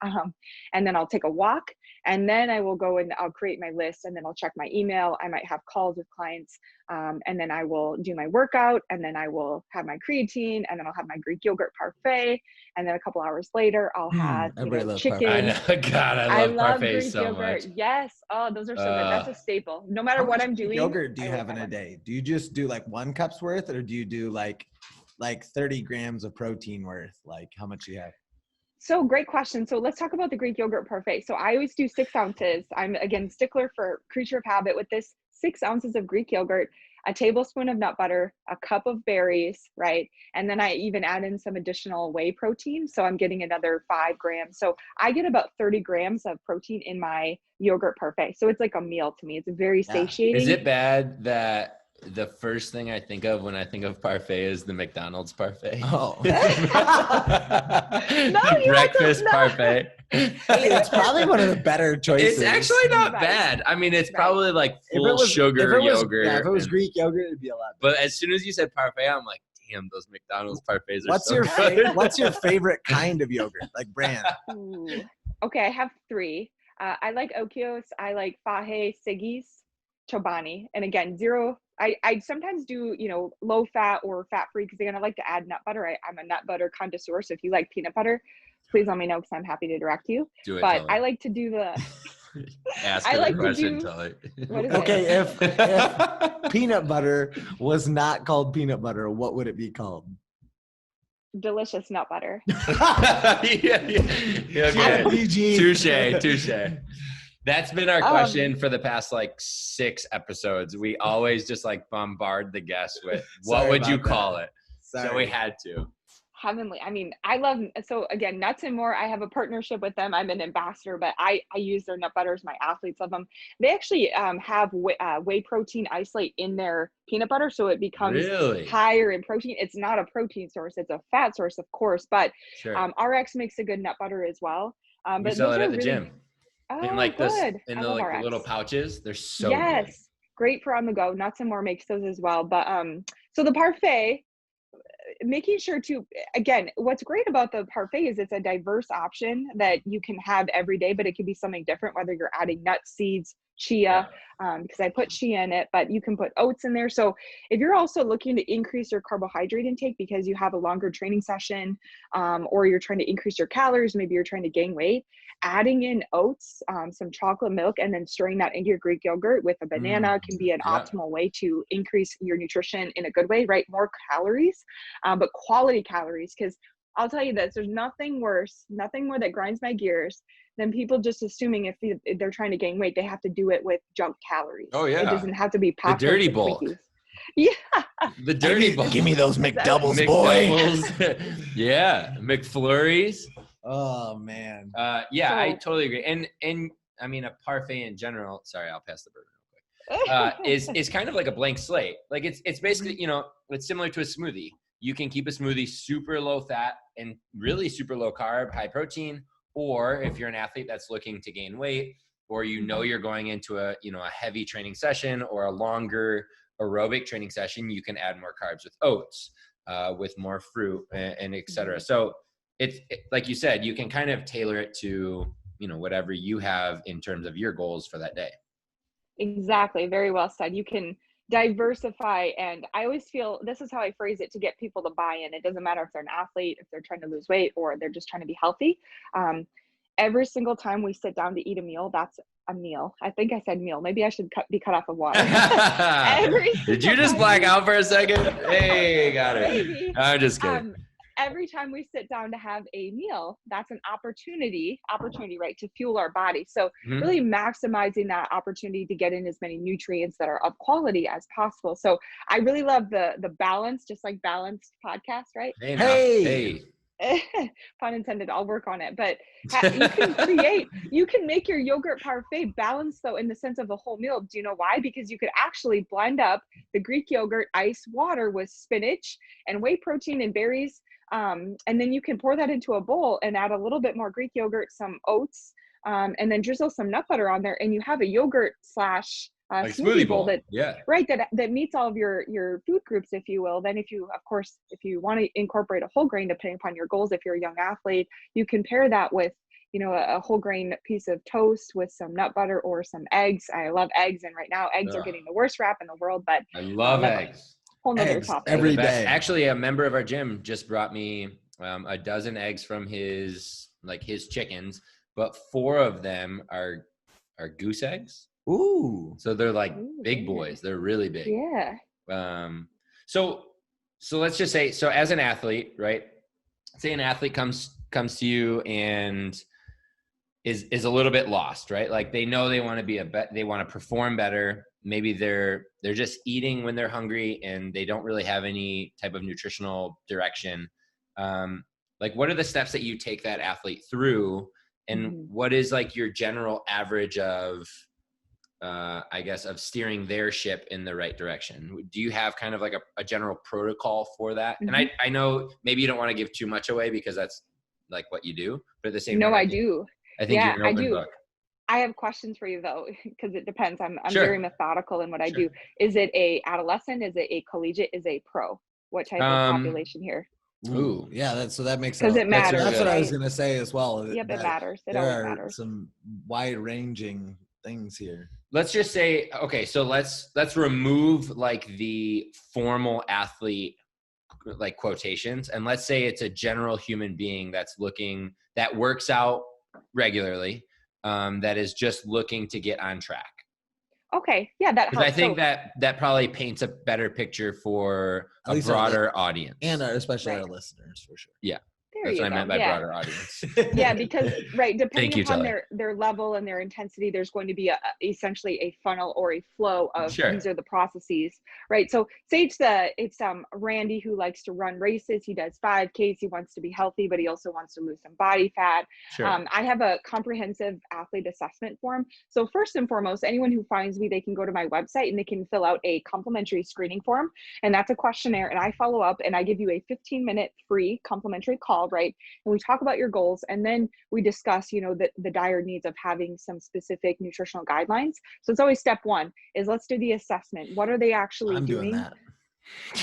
S3: and then I'll take a walk, and then I will go and I'll create my list, and then I'll check my email. I might have calls with clients, and then I will do my workout, and then I will have my creatine, and then I'll have my Greek yogurt parfait, and then a couple hours later I'll have chicken.
S2: I know. God, I love parfait
S3: Greek
S2: so
S3: yogurt.
S2: much.
S3: Yes. Oh, those are so good. That's a staple. No matter what I'm doing.
S1: Yogurt do you have in a day? Do you just do like 1 cup's worth, or do you do like 30 grams of protein worth? Like how much do you have?
S3: So great question. So let's talk about the Greek yogurt parfait. So I always do 6 ounces. I'm again stickler for creature of habit with this. 6 ounces of Greek yogurt, a tablespoon of nut butter, a cup of berries, right? And then I even add in some additional whey protein. So I'm getting another 5 grams. So I get about 30 grams of protein in my yogurt parfait. So it's like a meal to me. It's very satiating.
S2: Is it bad that the first thing I think of when I think of parfait is the McDonald's parfait?
S1: Oh.
S2: Breakfast parfait.
S1: It's probably one of the better choices.
S2: It's actually not bad. I mean, it's probably like full sugar yogurt.
S1: Yeah, if it was Greek yogurt, it'd be a lot better.
S2: But as soon as you said parfait, I'm like, damn, those McDonald's parfaits are
S1: What's your favorite kind of yogurt, like brand?
S3: Ooh. Okay, I have 3. I like Okios, I like Fahe, Siggy's, Chobani, and again, zero. I sometimes do, low fat or fat free, because again, I like to add nut butter. I'm a nut butter connoisseur. So if you like peanut butter, please let me know, because I'm happy to direct you.
S2: Do it,
S3: but I like to do the.
S2: Ask
S3: I like
S2: the question,
S3: to do.
S2: Tully.
S3: What is
S1: Okay,
S3: it?
S1: if peanut butter was not called peanut butter, what would it be called?
S3: Delicious nut butter.
S2: Okay. Touche. That's been our question for the past like 6 episodes. We always just like bombard the guests with what would you call it? So we had to.
S3: Heavenly. I mean, I love, so again, Nuts and More, I have a partnership with them. I'm an ambassador, but I use their nut butters. My athletes love them. They actually have whey protein isolate in their peanut butter, so it becomes higher in protein. It's not a protein source, it's a fat source, of course, but RX makes a good nut butter as well.
S2: We
S3: but
S2: sell it at the gym.
S3: Oh,
S2: in like
S3: good.
S2: In the like little pouches. They're so good.
S3: Great for on the go. Nuts and More makes those as well. But so the parfait, making sure to, again, what's great about the parfait is it's a diverse option that you can have every day, but it can be something different, whether you're adding nuts, seeds, chia, because I put chia in it, but you can put oats in there. So if you're also looking to increase your carbohydrate intake because you have a longer training session, or you're trying to increase your calories, maybe you're trying to gain weight, adding in oats, some chocolate milk, and then stirring that into your Greek yogurt with a banana can be an optimal way to increase your nutrition in a good way, right? More calories, but quality calories. Because I'll tell you this, there's nothing more that grinds my gears than people just assuming if they're trying to gain weight, they have to do it with junk calories.
S2: Oh yeah.
S3: It doesn't have to be
S2: the dirty bulk.
S3: Yeah.
S2: The dirty bulk.
S1: Give me those McDoubles, boy.
S2: Yeah. McFlurries.
S1: Oh man.
S2: I totally agree. And I mean, a parfait in general, sorry, I'll pass the bourbon real quick. Is kind of like a blank slate. Like it's basically, it's similar to a smoothie. You can keep a smoothie super low fat and really super low carb, high protein. Or if you're an athlete that's looking to gain weight, or you're going into a heavy training session or a longer aerobic training session, you can add more carbs with oats, with more fruit and et cetera. So it's like you said, you can kind of tailor it to, whatever you have in terms of your goals for that day.
S3: Exactly. Very well said. You can diversify. And I always feel this is how I phrase it to get people to buy in. It doesn't matter if they're an athlete, if they're trying to lose weight, or they're just trying to be healthy. Every single time we sit down to eat a meal, that's a meal. I think I said meal. Maybe I should be cut off of water.
S2: Did you just black out for a second? Hey, got it.
S3: Maybe.
S2: I'm just kidding.
S3: Every time we sit down to have a meal, that's an opportunity, right, to fuel our body. So really maximizing that opportunity to get in as many nutrients that are of quality as possible. So I really love the balance, just like Balanced podcast, right?
S2: Hey.
S3: Pun intended. I'll work on it. But you can make your yogurt parfait balanced though, in the sense of a whole meal. Do you know why? Because you could actually blend up the Greek yogurt, ice water with spinach and whey protein and berries. And then you can pour that into a bowl and add a little bit more Greek yogurt, some oats, and then drizzle some nut butter on there. And you have a yogurt /
S2: Like
S3: smoothie bowl that
S2: yeah,
S3: right, that meets all of your food groups, if you will. Then if you, of course, if you want to incorporate a whole grain depending upon your goals, if you're a young athlete, you can pair that with, you know, a whole grain piece of toast with some nut butter or some eggs. I love eggs, and right now eggs are getting the worst rap in the world, but
S2: I love eggs.
S3: Whole nother
S1: Eggs
S3: topic.
S1: every day.
S2: Actually, a member of our gym just brought me a dozen eggs from his chickens, but 4 of them are goose eggs.
S1: Ooh.
S2: So they're like big boys. They're really big.
S3: Yeah.
S2: So let's just say, so as an athlete, right? Say an athlete comes to you and is a little bit lost, right? Like they know they want to they want to perform better. Maybe they're just eating when they're hungry and they don't really have any type of nutritional direction. Like what are the steps that you take that athlete through, and what is like your general average of I guess of steering their ship in the right direction? Do you have kind of like a general protocol for that? And I know maybe you don't want to give too much away because that's like what you do, but at the same time,
S3: I do.
S2: I think you're an open book.
S3: I have questions for you though, because it depends. I'm very methodical in what I do. Is it a adolescent? Is it a collegiate? Is it a pro? What type of population here?
S1: Ooh, yeah, that makes
S3: sense. Because it matters.
S1: That's what I was gonna say as well.
S3: Yep, it matters. It
S1: always
S3: matters. There are
S1: some wide-ranging things here.
S2: Let's just say, okay, so let's remove like the formal athlete like quotations, and let's say it's a general human being that works out regularly, that is just looking to get on track.
S3: Okay, yeah, that helps.
S2: I think that probably paints a better picture for a broader audience, and
S1: especially our listeners, for sure.
S2: Yeah. That's what I meant by broader audience.
S3: Yeah, because depending upon their level and their intensity, there's going to be essentially a funnel or a flow of these are the processes, right? So say it's Randy who likes to run races. He does 5Ks. He wants to be healthy, but he also wants to lose some body fat. I have a comprehensive athlete assessment form. So first and foremost, anyone who finds me, they can go to my website and they can fill out a complimentary screening form, and that's a questionnaire. And I follow up and I give you a 15-minute free complimentary call. Right. And we talk about your goals, and then we discuss, the dire needs of having some specific nutritional guidelines. So it's always step one is let's do the assessment. What are they actually doing? That.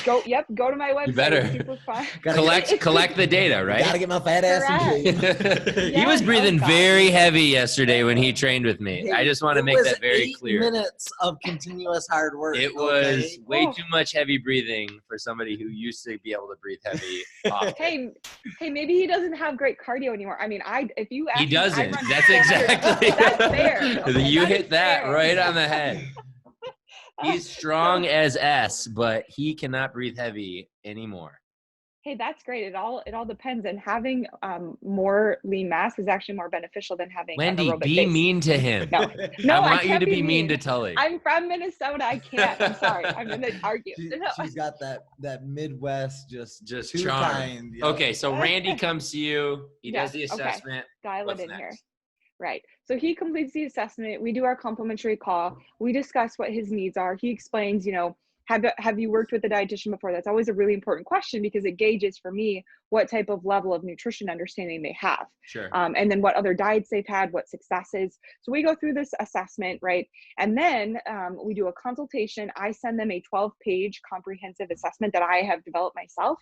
S3: Go to my website.
S2: You better.
S3: It's super fun.
S2: collect the data, right?
S1: Gotta get my fat ass in shape.
S2: He was breathing very heavy yesterday when he trained with me. I just want to make that very clear.
S1: 8 minutes of continuous hard work.
S2: It was way too much heavy breathing for somebody who used to be able to breathe heavy.
S3: Hey, maybe he doesn't have great cardio anymore. I mean, if you ask
S2: he doesn't.
S3: Me,
S2: that's exactly.
S3: That's fair. Okay,
S2: you hit that right on the head. He's strong as S, but he cannot breathe heavy anymore.
S3: Hey, that's great. It all depends. And having more lean mass is actually more beneficial than having
S2: Wendy, be mean to him.
S3: No,
S2: I want you to be mean to Tully.
S3: I'm from Minnesota. I can't. I'm sorry. I'm going to argue.
S1: She's got that Midwest just too
S2: charm.
S1: Kind.
S2: Yeah. Okay, so Randy comes to you. He does the assessment.
S3: Dial it in here. Right. So he completes the assessment. We do our complimentary call. We discuss what his needs are. He explains, have you worked with a dietitian before? That's always a really important question because it gauges for me what type of level of nutrition understanding they have.
S2: Sure.
S3: And then what other diets they've had, what successes. So we go through this assessment, right? And then we do a consultation. I send them a 12-page comprehensive assessment that I have developed myself.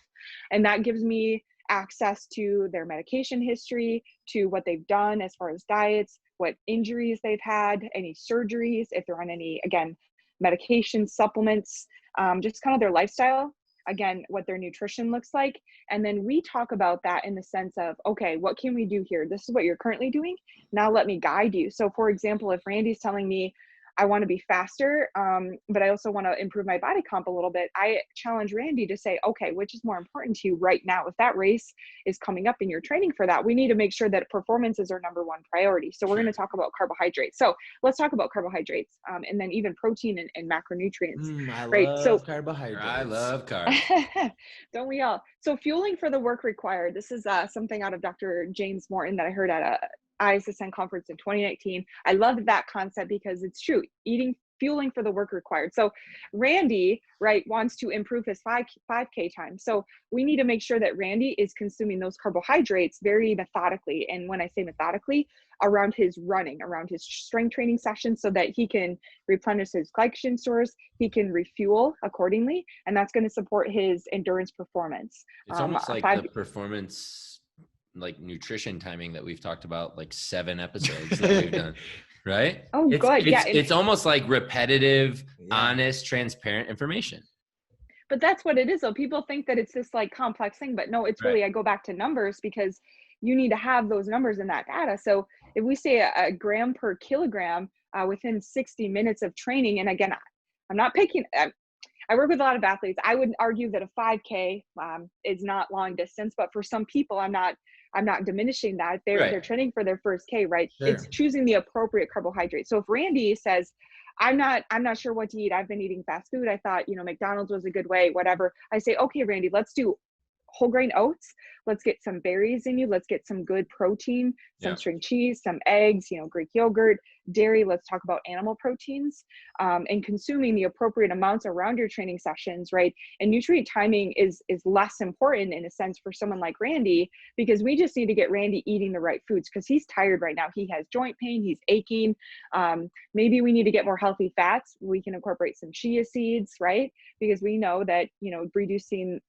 S3: And that gives me access to their medication history, to what they've done as far as diets, what injuries they've had, any surgeries, if they're on any, again, medication, supplements, just kind of their lifestyle, again, what their nutrition looks like. And then we talk about that in the sense of, okay, what can we do here? This is what you're currently doing. Now let me guide you. So for example, if Randy's telling me, I want to be faster, but I also want to improve my body comp a little bit, I challenge Randy to say, okay, which is more important to you right now? If that race is coming up and you're training for that, we need to make sure that performance is our number one priority. So we're going to talk about carbohydrates. So let's talk about carbohydrates, and then even protein and macronutrients.
S1: I love carbohydrates.
S2: I love carbs.
S3: Don't we all? So fueling for the work required. This is something out of Dr. James Morton that I heard at a ISSN conference in 2019. I loved that concept because it's true. Eating fueling for the work required. So Randy, right, wants to improve his 5K time. So we need to make sure that Randy is consuming those carbohydrates very methodically. And when I say methodically, around his running, around his strength training sessions, so that he can replenish his glycogen stores, he can refuel accordingly, and that's going to support his endurance performance.
S2: It's almost like the performance, like nutrition timing that we've talked about, like 7 episodes that we've done, right?
S3: Oh, good. Yeah.
S2: It's almost like repetitive, honest, transparent information.
S3: But that's what it is, though. People think that it's this like complex thing, but no, it's really, I go back to numbers, because you need to have those numbers in that data. So if we say a gram per kilogram within 60 minutes of training, and again, I'm not picking, I work with a lot of athletes. I would argue that a 5K is not long distance, but for some people, I'm not diminishing that. If they're training for their first K, right? Sure. It's choosing the appropriate carbohydrate. So if Randy says, I'm not sure what to eat, I've been eating fast food, I thought, McDonald's was a good way, whatever. I say, okay, Randy, let's do whole grain oats. Let's get some berries in you. Let's get some good protein, some string cheese, some eggs, Greek yogurt, dairy. Let's talk about animal proteins, and consuming the appropriate amounts around your training sessions, right? And nutrient timing is less important in a sense for someone like Randy, because we just need to get Randy eating the right foods, because he's tired right now. He has joint pain, he's aching. Maybe we need to get more healthy fats. We can incorporate some chia seeds, right? Because we know that, reducing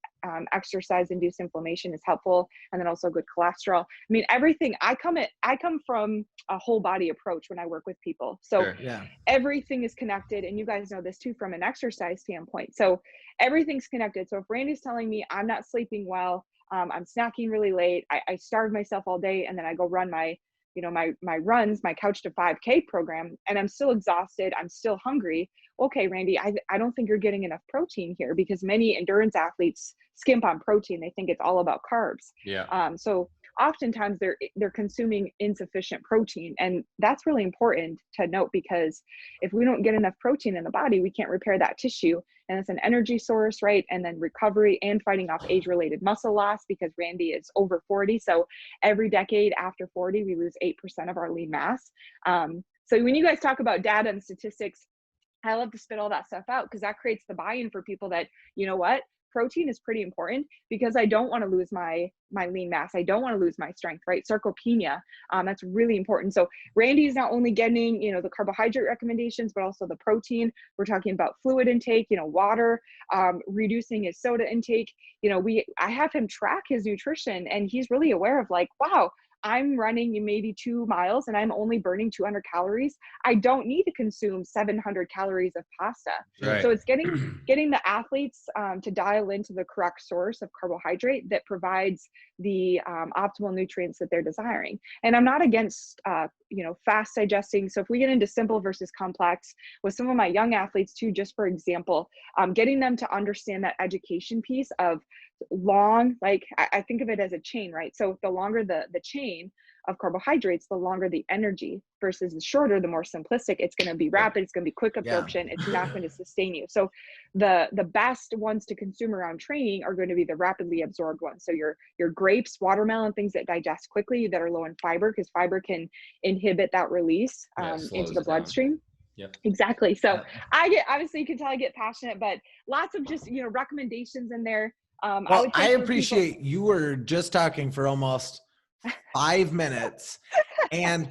S3: exercise-induced inflammation is helpful, and then also good cholesterol. I mean, everything. I come from a whole body approach when I work with people. So everything is connected, and you guys know this too from an exercise standpoint. So everything's connected. So if Randy's telling me I'm not sleeping well, I'm snacking really late, I starve myself all day, and then I go run my runs, my couch to 5K program, and I'm still exhausted, I'm still hungry. Okay, Randy, I don't think you're getting enough protein here, because many endurance athletes skimp on protein. They think it's all about carbs. So oftentimes they're consuming insufficient protein, and that's really important to note, because if we don't get enough protein in the body, we can't repair that tissue, and it's an energy source, right? And then recovery and fighting off age-related muscle loss, because Randy is over 40. So every decade after 40, we lose 8% of our lean mass. So when you guys talk about data and statistics, I love to spit all that stuff out, because that creates the buy-in for people that, protein is pretty important, because I don't want to lose my lean mass. I don't want to lose my strength, right? Sarcopenia, that's really important. So Randy is not only getting, the carbohydrate recommendations, but also the protein. We're talking about fluid intake, water, reducing his soda intake. I have him track his nutrition, and he's really aware of like, wow, I'm running maybe 2 miles and I'm only burning 200 calories. I don't need to consume 700 calories of pasta. Right. So it's getting the athletes to dial into the correct source of carbohydrate that provides the optimal nutrients that they're desiring. And I'm not against, fast digesting. So if we get into simple versus complex with some of my young athletes too, just for example, getting them to understand that education piece of long, like I think of it as a chain, right? So the longer the chain of carbohydrates, the longer the energy, versus the shorter, the more simplistic. It's going to be rapid, it's going to be quick absorption, it's not going to sustain you. So the best ones to consume around training are going to be the rapidly absorbed ones. So your grapes, watermelon, things that digest quickly, that are low in fiber, because fiber can inhibit that release into the bloodstream. Yep. Exactly. So obviously you can tell I get passionate, but lots of just, recommendations in there.
S1: I appreciate you were just talking for almost 5 minutes, and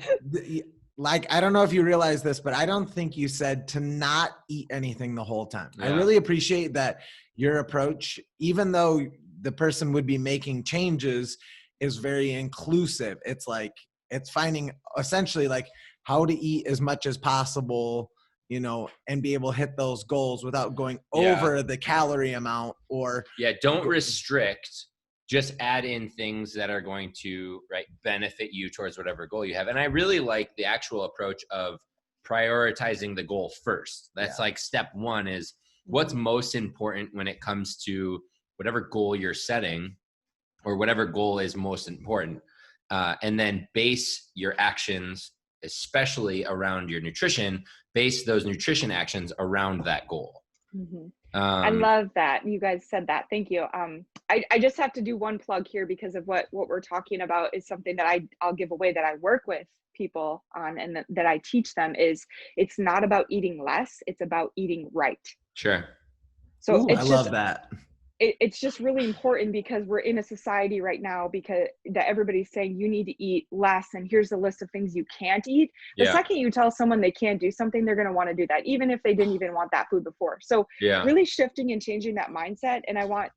S1: I don't know if you realize this, but I don't think you said to not eat anything the whole time. I really appreciate that your approach, even though the person would be making changes, is very inclusive. It's like, it's finding essentially like how to eat as much as possible, and be able to hit those goals without going over the calorie amount, or
S2: don't restrict, just add in things that are going to benefit you towards whatever goal you have. And I really like the actual approach of prioritizing the goal first. That's like step one, is what's most important when it comes to whatever goal you're setting, or whatever goal is most important. And then base your actions, especially around your nutrition, base those nutrition actions around that goal.
S3: Mm-hmm. I love that you guys said that. Thank you. I just have to do one plug here because of what we're talking about is something that I'll give away that I work with people on and that I teach them is it's not about eating less, it's about eating right.
S2: Sure.
S3: So
S1: I love that.
S3: It's just really important because we're in a society right now that everybody's saying you need to eat less and here's a list of things you can't eat. The second you tell someone they can't do something, they're going to want to do that, even if they didn't even want that food before. So really shifting and changing that mindset. And I want,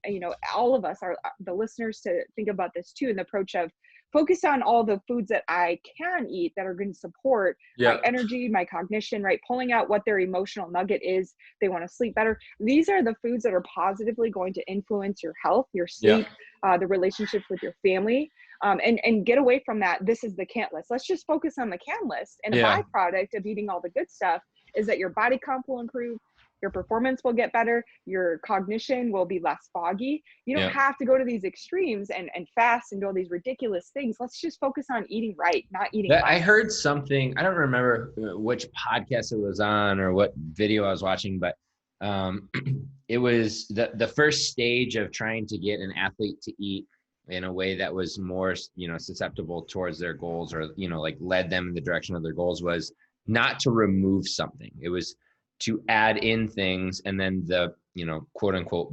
S3: all of us, the listeners, to think about this too, in the approach of focus on all the foods that I can eat that are going to support my energy, my cognition, right? Pulling out what their emotional nugget is. They want to sleep better. These are the foods that are positively going to influence your health, your sleep, the relationships with your family, and get away from that. This is the can't list. Let's just focus on the can list. And a byproduct of eating all the good stuff is that your body comp will improve. Your performance will get better. Your cognition will be less foggy. You don't have to go to these extremes and fast and do all these ridiculous things. Let's just focus on eating right, not eating less.
S2: I heard something, I don't remember which podcast it was on or what video I was watching, but it was the first stage of trying to get an athlete to eat in a way that was more, susceptible towards their goals or, like led them in the direction of their goals was not to remove something. It was to add in things, and then the, quote unquote,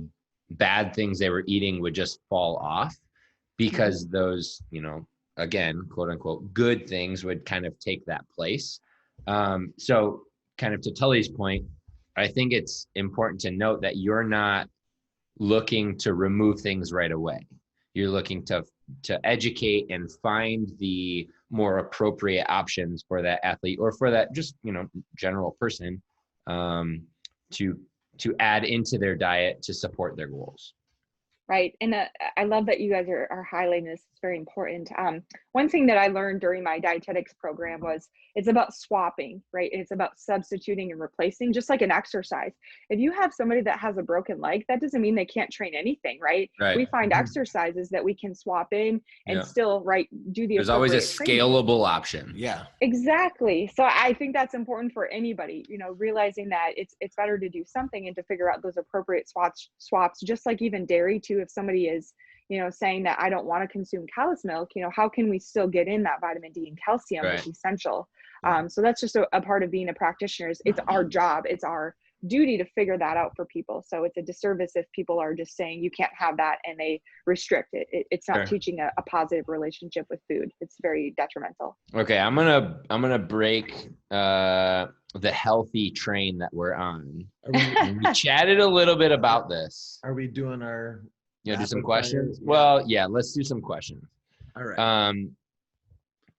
S2: bad things they were eating would just fall off because those, again, quote unquote, good things would kind of take that place. So kind of to Tully's point, I think it's important to note that you're not looking to remove things right away. You're looking to educate and find the more appropriate options for that athlete or for that just, general person, to add into their diet to support their goals.
S3: Right. And I love that you guys are highlighting this. It's very important. One thing that I learned during my dietetics program was it's about swapping, right? It's about substituting and replacing, just like an exercise. If you have somebody that has a broken leg, that doesn't mean they can't train anything, right? We find exercises that we can swap in and still, do the
S2: There's always a scalable option.
S3: Yeah, exactly. So I think that's important for anybody, realizing that it's better to do something and to figure out those appropriate swaps, just like even dairy too. If somebody is, saying that I don't want to consume cow's milk, how can we still get in that vitamin D and calcium is essential. So that's just a part of being a practitioner. It's our job. It's our duty to figure that out for people. So it's a disservice if people are just saying you can't have that and they restrict it. It's not teaching a positive relationship with food. It's very detrimental.
S2: Okay. I'm going to break, the healthy train that we're on. We chatted a little bit about this.
S1: Are we doing our
S2: do some questions? Yeah. Well, yeah, let's do some questions.
S1: All right.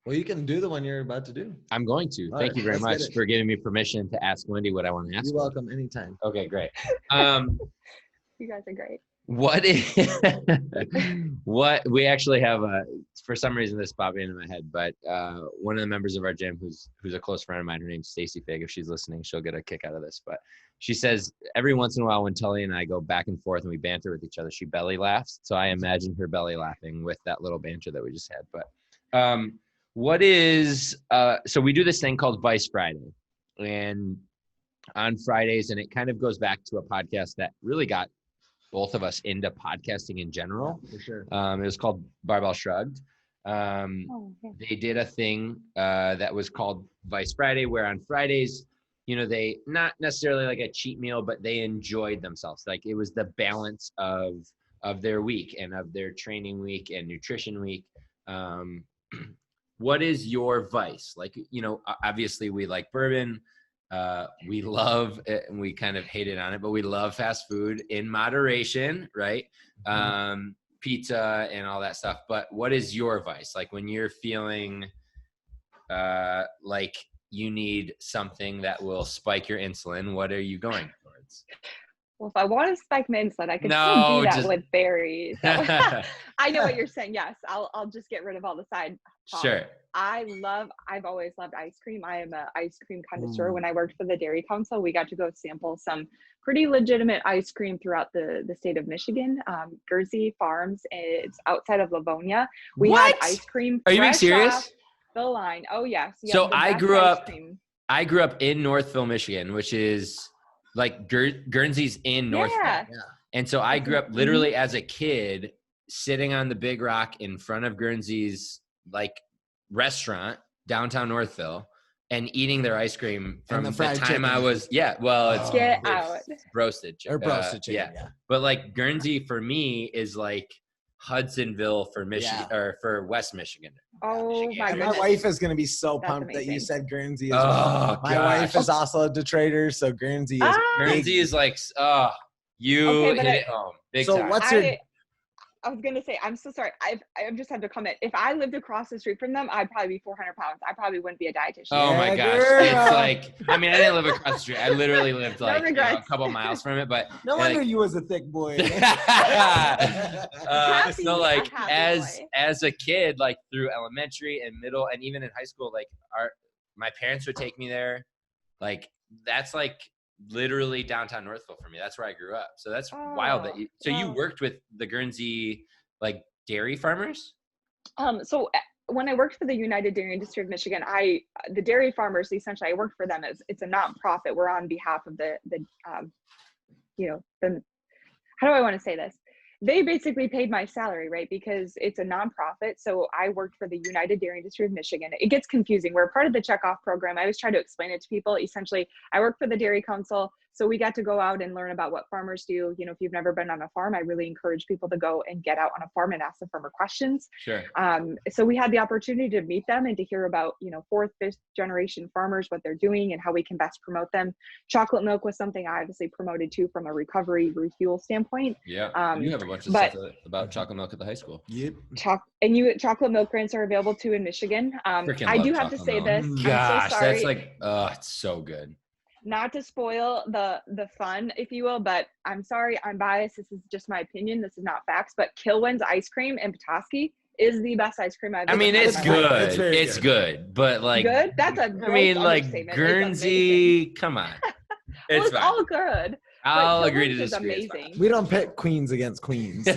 S1: Well, you can do the one you're about to do.
S2: I'm going to. Thank you very much for giving me permission to ask Wendi what I want to ask.
S1: You're welcome anytime.
S2: Okay, great.
S3: You guys are great.
S2: What we actually have for some reason this popped into my head, but one of the members of our gym who's a close friend of mine, her name's Stacy Fig. If she's listening, she'll get a kick out of this. But she says every once in a while when Tully and I go back and forth and we banter with each other, she belly laughs. So I imagine her belly laughing with that little banter that we just had. But what is so we do this thing called Vice Friday, and on Fridays, and it kind of goes back to a podcast that really got both of us into podcasting in general.
S1: For sure.
S2: It was called Barbell Shrugged. They did a thing that was called Vice Friday, where on Fridays, they not necessarily like a cheat meal, but they enjoyed themselves. Like it was the balance of their week and of their training week and nutrition week. What is your vice? Like, obviously we like bourbon. We love it and we kind of hated on it, but we love fast food in moderation, right? Pizza and all that stuff. But what is your vice? Like when you're feeling like you need something that will spike your insulin, what are you going towards?
S3: Well, if I want to spike my insulin, I could still do that with berries. I know what you're saying. Yes, I'll just get rid of all the side talk.
S2: Sure.
S3: I've always loved ice cream. I am an ice cream connoisseur. When I worked for the Dairy Council, we got to go sample some pretty legitimate ice cream throughout the state of Michigan. Guernsey Farms, it's outside of Livonia. We had ice cream.
S2: Are you being serious?
S3: The line. Oh yes.
S2: So I grew up in Northville, Michigan, which is like Guernsey's in Northville.
S3: Yeah.
S2: And so I grew up literally as a kid sitting on the big rock in front of Guernsey's like restaurant downtown Northville and eating their ice cream from the time chicken. I was it's
S3: Get out.
S2: roasted chicken.
S1: Or roasted chicken.
S2: Yeah. But like Guernsey for me is like Hudsonville for Michigan or for West Michigan.
S3: Oh my
S1: My
S3: goodness.
S1: wife is going to be so pumped that you
S3: amazing.
S1: said Guernsey as well. My wife is also a Detroiter, so Guernsey is
S2: Guernsey is like you hit it home big time.
S1: What's your
S3: I was gonna say, I'm so sorry. I just have to comment. If I lived across the street from them, I'd probably be 400 pounds. I probably wouldn't be a dietitian.
S2: Oh my gosh.
S1: Girl.
S2: It's like, I mean, I didn't live across the street. I literally lived like a couple miles from it, but
S1: no wonder you was a thick boy.
S2: So like as a kid, like through elementary and middle and even in high school, like my parents would take me there. Like that's like literally downtown Northville for me. That's where I grew up. So that's wild that you worked with the Guernsey like dairy farmers?
S3: So when I worked for the United Dairy Industry of Michigan, the dairy farmers, essentially I worked for them as it's a nonprofit. We're on behalf of the how do I want to say this? They basically paid my salary, right? Because it's a nonprofit. So I worked for the United Dairy Industry of Michigan. It gets confusing. We're part of the checkoff program. I always try to explain it to people. Essentially, I work for the Dairy Council. So we got to go out and learn about what farmers do. You know, if you've never been on a farm, I really encourage people to go and get out on a farm and ask the farmer questions.
S2: Sure.
S3: So we had the opportunity to meet them and to hear about, fourth, fifth generation farmers, what they're doing and how we can best promote them. Chocolate milk was something I obviously promoted too from a recovery refuel standpoint.
S2: Yeah. You have a bunch of stuff about chocolate milk at the high school.
S1: Yep.
S3: Chocolate milk grants are available too in Michigan. I do have to say this.
S2: Gosh,
S3: I'm so sorry.
S2: That's like, it's so good.
S3: Not to spoil the fun, if you will, but I'm sorry, I'm biased. This is just my opinion. This is not facts, but Kilwin's ice cream in Petoskey is the best ice cream I've ever had.
S2: I mean, it's good. It's good, but like
S3: good. That's a great
S2: I mean, like Guernsey, come on.
S3: It's all good.
S2: I'll agree to disagree.
S3: Amazing.
S1: We don't pit queens against queens. So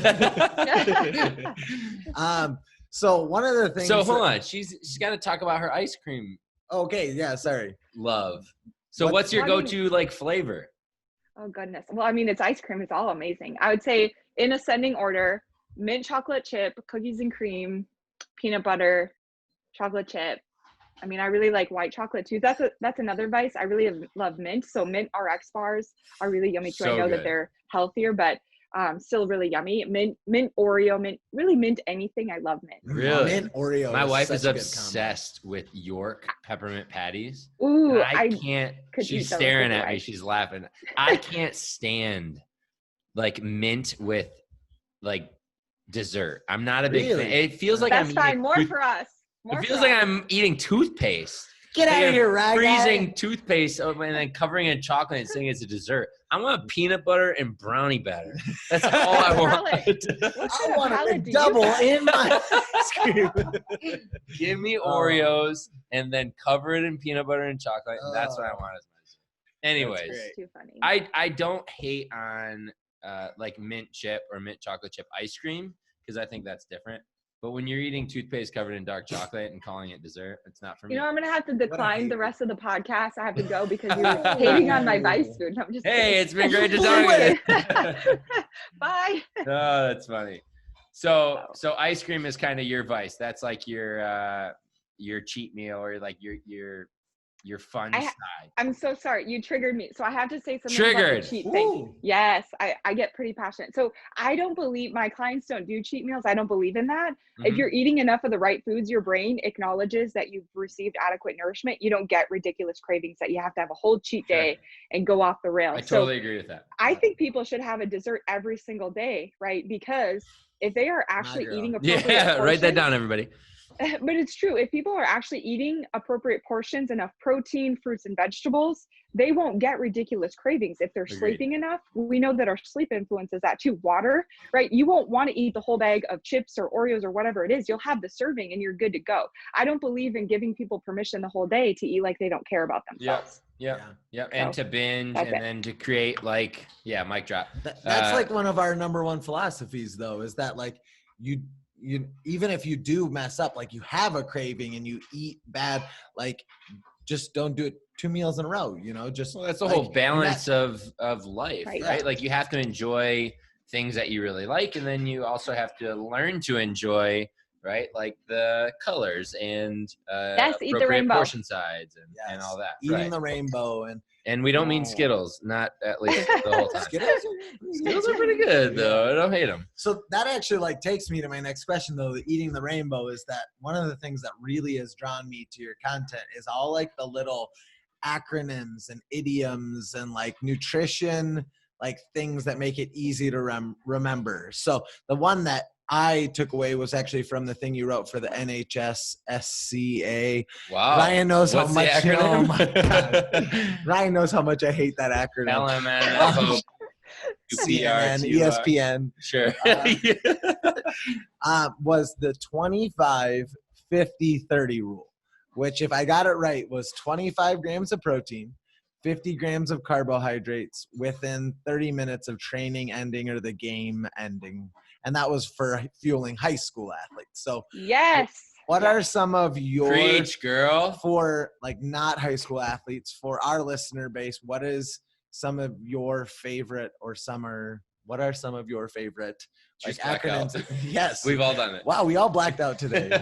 S1: one of the things.
S2: So hold on, she's got to talk about her ice cream.
S1: Okay, yeah, sorry.
S2: Love. So what's your go-to like flavor?
S3: Oh goodness. Well, I mean, it's ice cream. It's all amazing. I would say in ascending order: mint chocolate chip, cookies and cream, peanut butter, chocolate chip. I mean, I really like white chocolate too. That's another vice. I really love mint. So mint RX bars are really yummy too. I know that they're healthier, but still really yummy. Mint Oreo, mint anything. I love mint.
S2: Really?
S1: Mint Oreo.
S2: My wife is obsessed with York peppermint patties.
S3: Ooh,
S2: I can't. She's staring at me. She's laughing. I can't stand like mint with like dessert. I'm not a big fan. It feels like
S3: that's fine. More for us.
S2: It feels like I'm eating toothpaste.
S1: Get out of here, right?
S2: Freezing toothpaste and then covering it in chocolate and saying it's a dessert. I want peanut butter and brownie batter. That's all I want.
S1: I want a double in my ice cream.
S2: Give me Oreos and then cover it in peanut butter and chocolate. And that's what I want as my dessert. Anyways,
S3: too funny.
S2: I don't hate on like mint chip or mint chocolate chip ice cream because I think that's different. But when you're eating toothpaste covered in dark chocolate and calling it dessert, it's not for me.
S3: I'm going to have to decline the rest of the podcast. I have to go because you're hating on my vice food. I'm just kidding.
S2: It's been great to talk to you.
S3: Bye.
S2: Oh, that's funny. So ice cream is kind of your vice. That's like your cheat meal or like your fun side.
S3: I'm so sorry. You triggered me. So I have to say something
S2: Triggered.
S3: about the cheat thing. Yes, I get pretty passionate. So I don't believe my clients don't do cheat meals. I don't believe in that. Mm-hmm. If you're eating enough of the right foods, your brain acknowledges that you've received adequate nourishment. You don't get ridiculous cravings that you have to have a whole cheat day and go off the rails.
S2: I totally agree with that.
S3: I think people should have a dessert every single day, right? Because if they are actually eating appropriate portions,
S2: write that down, everybody.
S3: But it's true. If people are actually eating appropriate portions, enough protein, fruits, and vegetables, they won't get ridiculous cravings. If they're sleeping enough, we know that our sleep influences that too. Water, right? You won't want to eat the whole bag of chips or Oreos or whatever it is. You'll have the serving and you're good to go. I don't believe in giving people permission the whole day to eat like they don't care about themselves.
S2: Yeah. And to binge and then to create like, mic drop.
S1: That's like one of our number one philosophies though, is that like you even if you do mess up, like you have a craving and you eat bad, like just don't do it 2 meals in a row, just
S2: Well, that's the
S1: like,
S2: whole balance of life,
S3: Right.
S2: right? Like you have to enjoy things that you really like, and then you also have to learn to enjoy, right? Like the colors and
S3: Yes, eat the
S2: appropriate
S3: rainbow.
S2: portion sides and
S1: yes,
S2: all that.
S1: eating
S2: Right.
S1: the rainbow.
S2: And we don't mean
S1: Oh.
S2: Skittles, not at least the whole time.
S1: Skittles
S2: are pretty good, though. I don't hate them.
S1: So that actually like takes me to my next question, though. The eating the rainbow is that one of the things that really has drawn me to your content is all like the little acronyms and idioms and like nutrition, like things that make it easy to remember. So the one that I took away was actually from the thing you wrote for the NHS SCA.
S2: Wow.
S1: Ryan knows
S2: What's
S1: how much.
S2: the acronym?
S1: Oh my God. Ryan knows how much I hate that acronym.
S2: LMNFO.
S1: CNN, ESPN.
S2: Sure.
S1: Was the 25-50-30 rule, which if I got it right was 25 grams of protein, 50 grams of carbohydrates within 30 minutes of training ending or the game ending. And that was for fueling high school athletes. So
S3: Yes.
S1: what are some of your,
S2: Preach, girl.
S1: for like not high school athletes, for our listener base, what is some of your favorite, or what are some of your favorite like acronyms? Yes.
S2: We've all done it.
S1: Wow, we all blacked out today.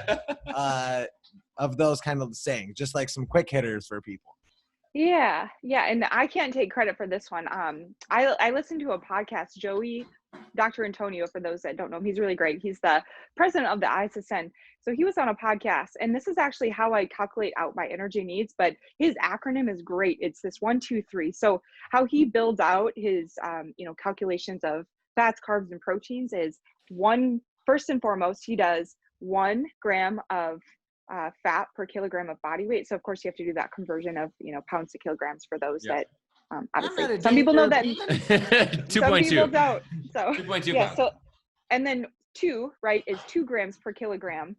S1: Of those kind of sayings, just like some quick hitters for people.
S3: Yeah. And I can't take credit for this one. I listened to a podcast, Dr. Antonio, for those that don't know him, he's really great. He's the president of the ISSN. So he was on a podcast, and this is actually how I calculate out my energy needs, but his acronym is great. It's this 1, 2, 3. So how he builds out his, calculations of fats, carbs, and proteins is first and foremost, he does 1 gram of fat per kilogram of body weight. So of course you have to do that conversion of, pounds to kilograms for those that obviously some people know that
S2: 2.2.
S3: some people don't. So
S2: 2.2
S3: yeah,
S2: pounds.
S3: so and then 2, right, is 2 grams per kilogram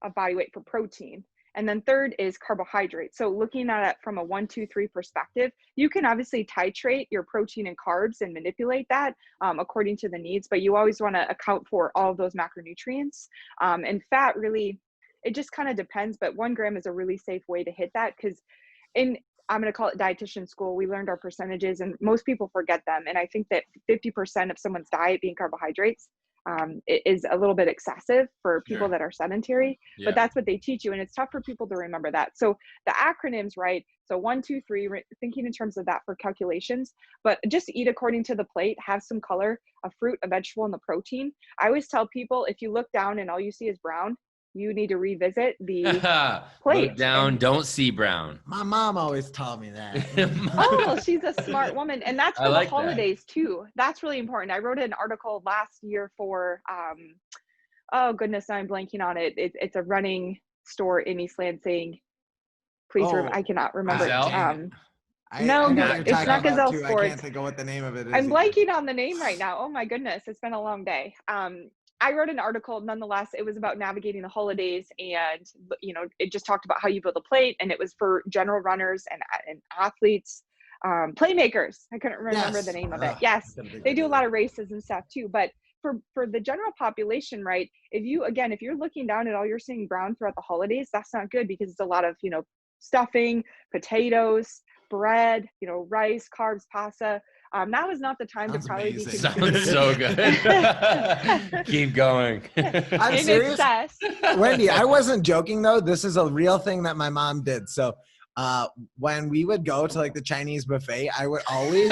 S3: of body weight for protein. And then third is carbohydrate. So looking at it from a 1, 2, 3 perspective, you can obviously titrate your protein and carbs and manipulate that according to the needs, but you always want to account for all of those macronutrients. And fat really, it just kind of depends, but 1 gram is a really safe way to hit that, because I'm going to call it dietitian school, we learned our percentages and most people forget them. And I think that 50% of someone's diet being carbohydrates it is a little bit excessive for people that are sedentary, but that's what they teach you. And it's tough for people to remember that. So the acronyms, right? So 1, 2, 3, thinking in terms of that for calculations, but just eat according to the plate, have some color, a fruit, a vegetable, and the protein. I always tell people, if you look down and all you see is brown, you need to revisit the plate.
S2: Look down, don't see brown.
S1: My mom always taught me that.
S3: Oh, she's a smart woman. And that's for
S2: like
S3: the holidays too. That's really important. I wrote an article last year for, oh goodness, I'm blanking on it. It's a running store in East Lansing. Please, I cannot remember.
S2: Gazelle?
S3: It's not Gazelle Sports.
S1: I can't think of what the name of it is.
S3: I'm blanking on the name right now. Oh my goodness, it's been a long day. I wrote an article, nonetheless, it was about navigating the holidays, and, it just talked about how you build a plate, and it was for general runners and athletes, playmakers. I couldn't remember the name of it. Yes, they do a lot of races and stuff too, but for the general population, right, if you're looking down at all you're seeing brown throughout the holidays, that's not good, because it's a lot of, stuffing, potatoes, bread, rice, carbs, pasta. Now is not the time to probably be consuming.
S2: Sounds so good. Keep going.
S1: I'm serious. Wendi, I wasn't joking though. This is a real thing that my mom did. So when we would go to like the Chinese buffet, I would always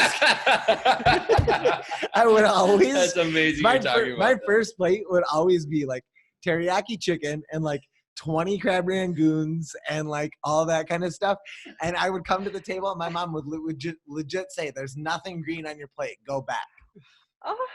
S1: That's
S2: amazing.
S1: My first plate would always be like teriyaki chicken and like 20 crab rangoons and like all that kind of stuff. And I would come to the table and my mom would legit say, there's nothing green on your plate. Go back.
S3: Oh,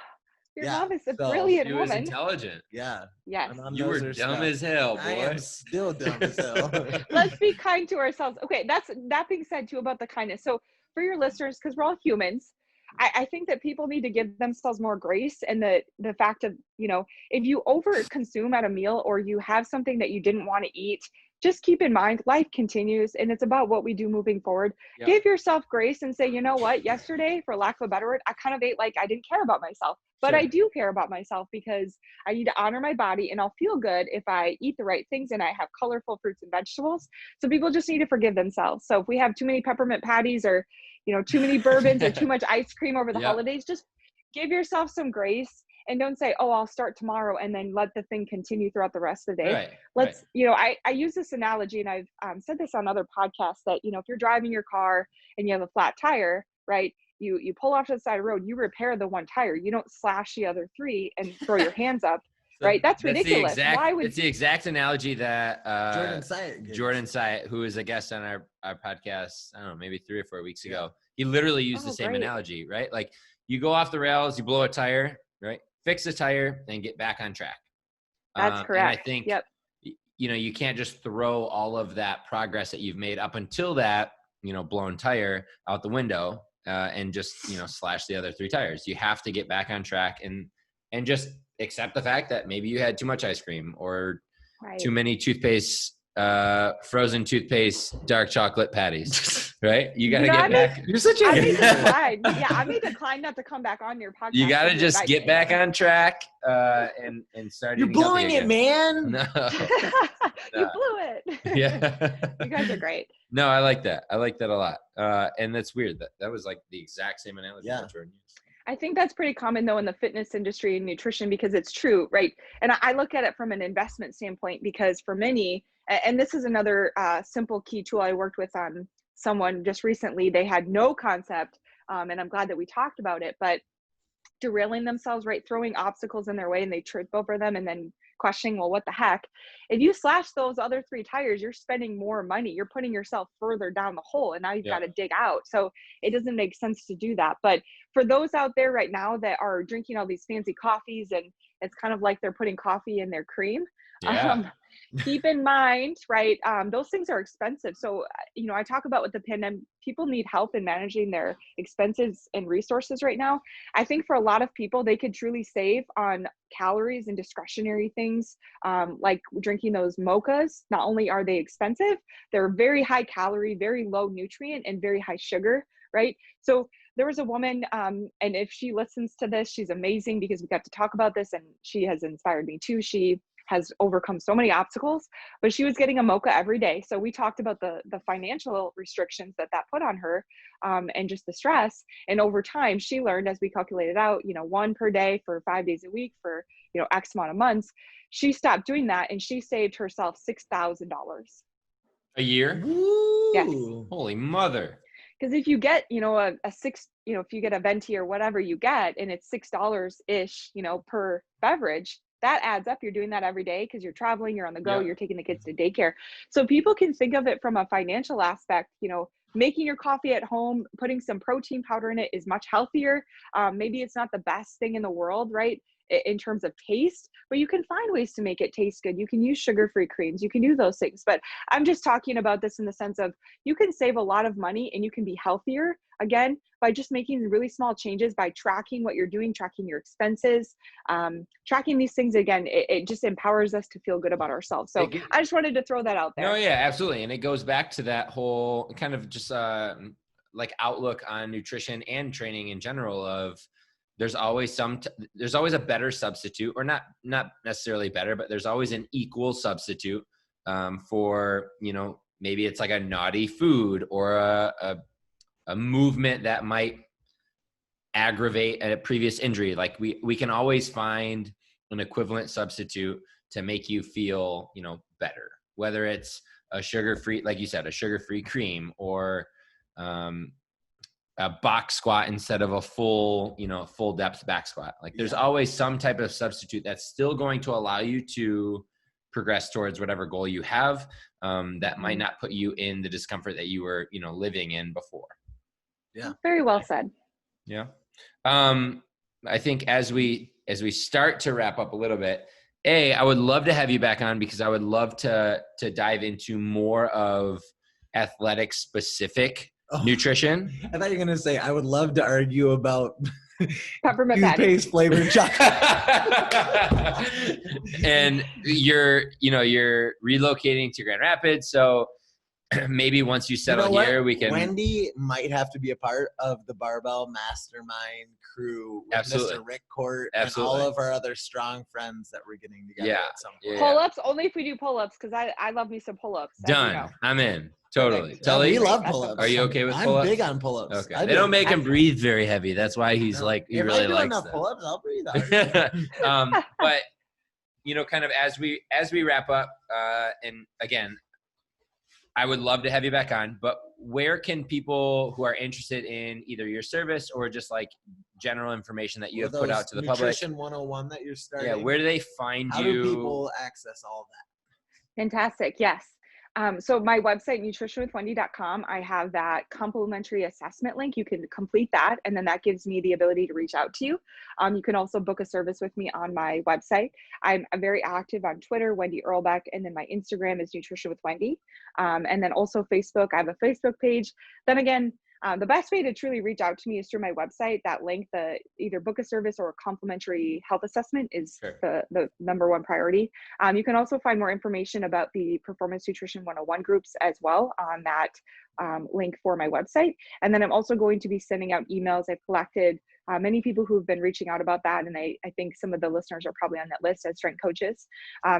S3: your mom is a brilliant woman.
S2: She was intelligent.
S1: Yeah.
S3: Yes.
S2: You were dumb as hell, boy.
S1: I am still dumb as hell.
S3: Let's be kind to ourselves. Okay, that being said too about the kindness. So for your listeners, because we're all humans, I think that people need to give themselves more grace, and the fact of, if you over consume at a meal, or you have something that you didn't want to eat, just keep in mind, life continues, and it's about what we do moving forward.
S2: Yep.
S3: Give yourself grace and say, you know what, yesterday, for lack of a better word, I kind of ate like I didn't care about myself, but
S2: Sure.
S3: I do care about myself because I need to honor my body, and I'll feel good if I eat the right things and I have colorful fruits and vegetables. So people just need to forgive themselves. So if we have too many peppermint patties or, too many bourbons or too much ice cream over the
S2: Yep.
S3: holidays, just give yourself some grace. And don't say, oh, I'll start tomorrow, and then let the thing continue throughout the rest of the day.
S2: Right.
S3: I use this analogy, and I've said this on other podcasts, that, if you're driving your car and you have a flat tire, right, you pull off to the side of the road, you repair the one tire. You don't slash the other three and throw your hands up, right? That's ridiculous.
S2: It's the exact analogy that
S1: Jordan
S2: Syatt, who is a guest on our podcast, I don't know, maybe 3 or 4 weeks ago, he literally used the same analogy, right? Like, you go off the rails, you blow a tire, right? Fix the tire and get back on track.
S3: That's correct.
S2: And I think, you can't just throw all of that progress that you've made up until that, blown tire out the window and just, slash the other 3 tires. You have to get back on track and just accept the fact that maybe you had too much ice cream or too many frozen toothpaste, dark chocolate patties, right? You got to get back.
S1: You're such a
S3: I may decline not to come back on your podcast.
S2: You got to just get back on track and start.
S1: You're blowing it, man.
S2: No.
S3: You blew it.
S2: Yeah.
S3: You guys are great.
S2: No, I like that. I like that a lot. And that's weird. That was like the exact same analogy that Jordan used.
S3: I think that's pretty common though in the fitness industry and nutrition, because it's true, right? And I look at it from an investment standpoint, because for many, and this is another simple key tool. I worked with someone just recently. They had no concept, and I'm glad that we talked about it, but derailing themselves, right? Throwing obstacles in their way, and they trip over them and then questioning, well, what the heck? If you slash those other 3 tires, you're spending more money. You're putting yourself further down the hole, and now you've got to dig out. So it doesn't make sense to do that. But for those out there right now that are drinking all these fancy coffees, and it's kind of like they're putting coffee in their cream, keep in mind, right? Those things are expensive. So, I talk about with the pandemic, people need help in managing their expenses and resources right now. I think for a lot of people, they could truly save on calories and discretionary things, like drinking those mochas. Not only are they expensive, they're very high calorie, very low nutrient, and very high sugar, right? So there was a woman, and if she listens to this, she's amazing, because we got to talk about this, and she has inspired me too. She has overcome so many obstacles, but she was getting a mocha every day. So we talked about the financial restrictions that put on her, and just the stress. And over time, she learned, as we calculated out, 1 per day for 5 days a week for, X amount of months. She stopped doing that, and she saved herself $6,000
S2: a year.
S1: Woo.
S3: Yes.
S2: Holy mother.
S3: Because if you get, if you get a venti or whatever you get, and it's $6-ish, per beverage, that adds up. You're doing that every day because you're traveling, you're on the go, you're taking the kids to daycare. So people can think of it from a financial aspect. Making your coffee at home, putting some protein powder in it is much healthier. Maybe it's not the best thing in the world, right, in terms of taste, but you can find ways to make it taste good. You can use sugar-free creams. You can do those things. But I'm just talking about this in the sense of you can save a lot of money, and you can be healthier, again, by just making really small changes, by tracking what you're doing, tracking your expenses, tracking these things. Again, it just empowers us to feel good about ourselves. So I just wanted to throw that out there.
S2: No, yeah, absolutely. And it goes back to that whole kind of just like outlook on nutrition and training in general of there's always a better substitute, or not necessarily better, but there's always an equal substitute for, maybe it's like a naughty food or a movement that might aggravate a previous injury. Like we can always find an equivalent substitute to make you feel, better, whether it's a sugar-free, like you said, a sugar-free cream, or a box squat instead of a full depth back squat. Like there's always some type of substitute that's still going to allow you to progress towards whatever goal you have, that might not put you in the discomfort that you were, living in before.
S1: Yeah.
S3: Very well said.
S2: Yeah. I think as we start to wrap up a little bit, I would love to have you back on, because I would love to dive into more of athletic specific nutrition.
S1: I thought you were going to say, I would love to argue about
S3: Peppermint patty.
S1: Toothpaste flavored chocolate.
S2: And you're relocating to Grand Rapids, so maybe once you settle here, we can.
S1: Wendi might have to be a part of the Barbell Mastermind crew with
S2: Absolutely.
S1: Mr. Rick Court
S2: Absolutely.
S1: and all of our other strong friends that we're getting together at some point.
S3: Pull-ups only if we do pull-ups, because I love me some pull-ups.
S2: Done.
S3: You know.
S2: I'm in. Totally.
S1: Yeah, we love pull-ups.
S2: Are you okay with
S1: I'm
S2: pull-ups?
S1: big on pull-ups.
S2: Okay. They don't make him breathe very heavy. That's why he's like, he
S1: if
S2: really
S1: I do
S2: likes
S1: enough
S2: them.
S1: pull-ups, I'll breathe hard.
S2: But kind of as we wrap up, and again, I would love to have you back on, but where can people who are interested in either your service or just like general information that you have put out to the public?
S1: Nutrition 101 that you're starting.
S2: Yeah, where do they find
S1: How
S2: you?
S1: do people access all of that?
S3: Fantastic. Yes. So my website, nutritionwithwendi.com, I have that complimentary assessment link. You can complete that, and then that gives me the ability to reach out to you. You can also book a service with me on my website. I'm very active on Twitter, Wendi Irlbeck, and then my Instagram is Nutrition with Wendi. And then also Facebook, I have a Facebook page. Then again, the best way to truly reach out to me is through my website. That link, the either book a service or a complimentary health assessment is the number one priority. You can also find more information about the Performance Nutrition 101 groups as well on that link for my website. And then I'm also going to be sending out emails. I've collected many people who've been reaching out about that. And I think some of the listeners are probably on that list as strength coaches.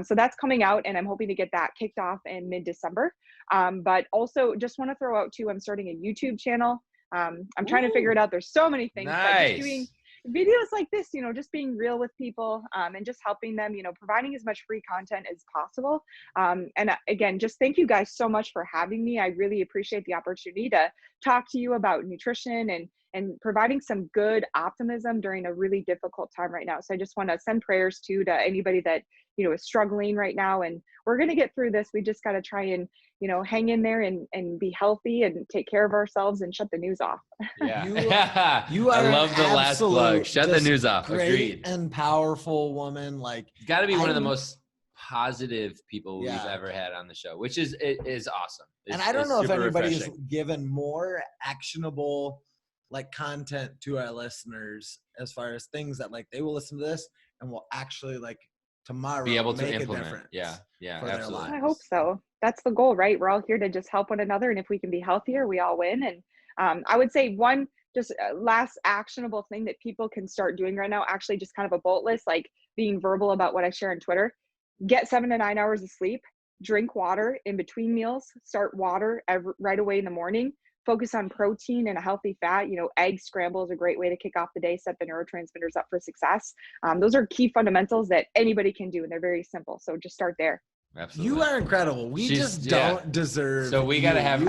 S3: So that's coming out, and I'm hoping to get that kicked off in mid-December. But also just want to throw out too, I'm starting a YouTube channel. I'm trying to figure it out. There's so many things.
S2: Nice.
S3: But just doing videos like this, just being real with people and just helping them, providing as much free content as possible. And again, just thank you guys so much for having me. I really appreciate the opportunity to talk to you about nutrition and providing some good optimism during a really difficult time right now. So I just want to send prayers to anybody that, is struggling right now. And we're going to get through this. We just got to try and, hang in there and be healthy and take care of ourselves and shut the news off.
S2: Yeah.
S1: You are
S2: I love the last plug. Shut the news off.
S1: Great
S2: Agreed.
S1: and powerful woman. Like,
S2: You've got to be one of the most positive people we've
S1: Yeah.
S2: ever had on the show, which is awesome.
S1: and I don't know if anybody is
S2: refreshing.
S1: given more actionable like content to our listeners as far as things that like they will listen to this and will actually like tomorrow
S2: Be able to
S1: make
S2: implement.
S1: a difference.
S2: Yeah,
S1: for their
S2: absolutely.
S1: lives.
S3: I hope so. That's the goal, right? We're all here to just help one another. And if we can be healthier, we all win. And I would say one just last actionable thing that people can start doing right now, actually just kind of a bullet list, like being verbal about what I share on Twitter. Get 7 to 9 hours of sleep, drink water in between meals, start water right away in the morning, focus on protein and a healthy fat. Egg scramble is a great way to kick off the day, set the neurotransmitters up for success. Those are key fundamentals that anybody can do, and they're very simple. So just start there.
S2: Absolutely.
S1: You are incredible. We just don't deserve.
S2: So we got to have.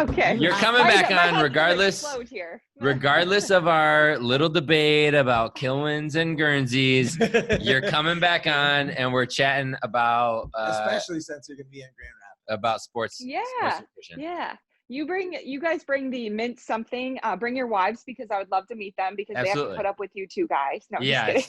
S3: Okay.
S2: You're coming back on regardless.
S3: Here.
S2: Regardless of our little debate about Kilwins and Guernseys, you're coming back on, and we're chatting about
S1: especially since you're gonna be in Grand Rapids.
S2: About sports.
S3: Yeah.
S2: Sports nutrition.
S3: Yeah. You guys bring the mint something. Bring your wives, because I would love to meet them, because they have to put up with you two guys. No, I'm just kidding.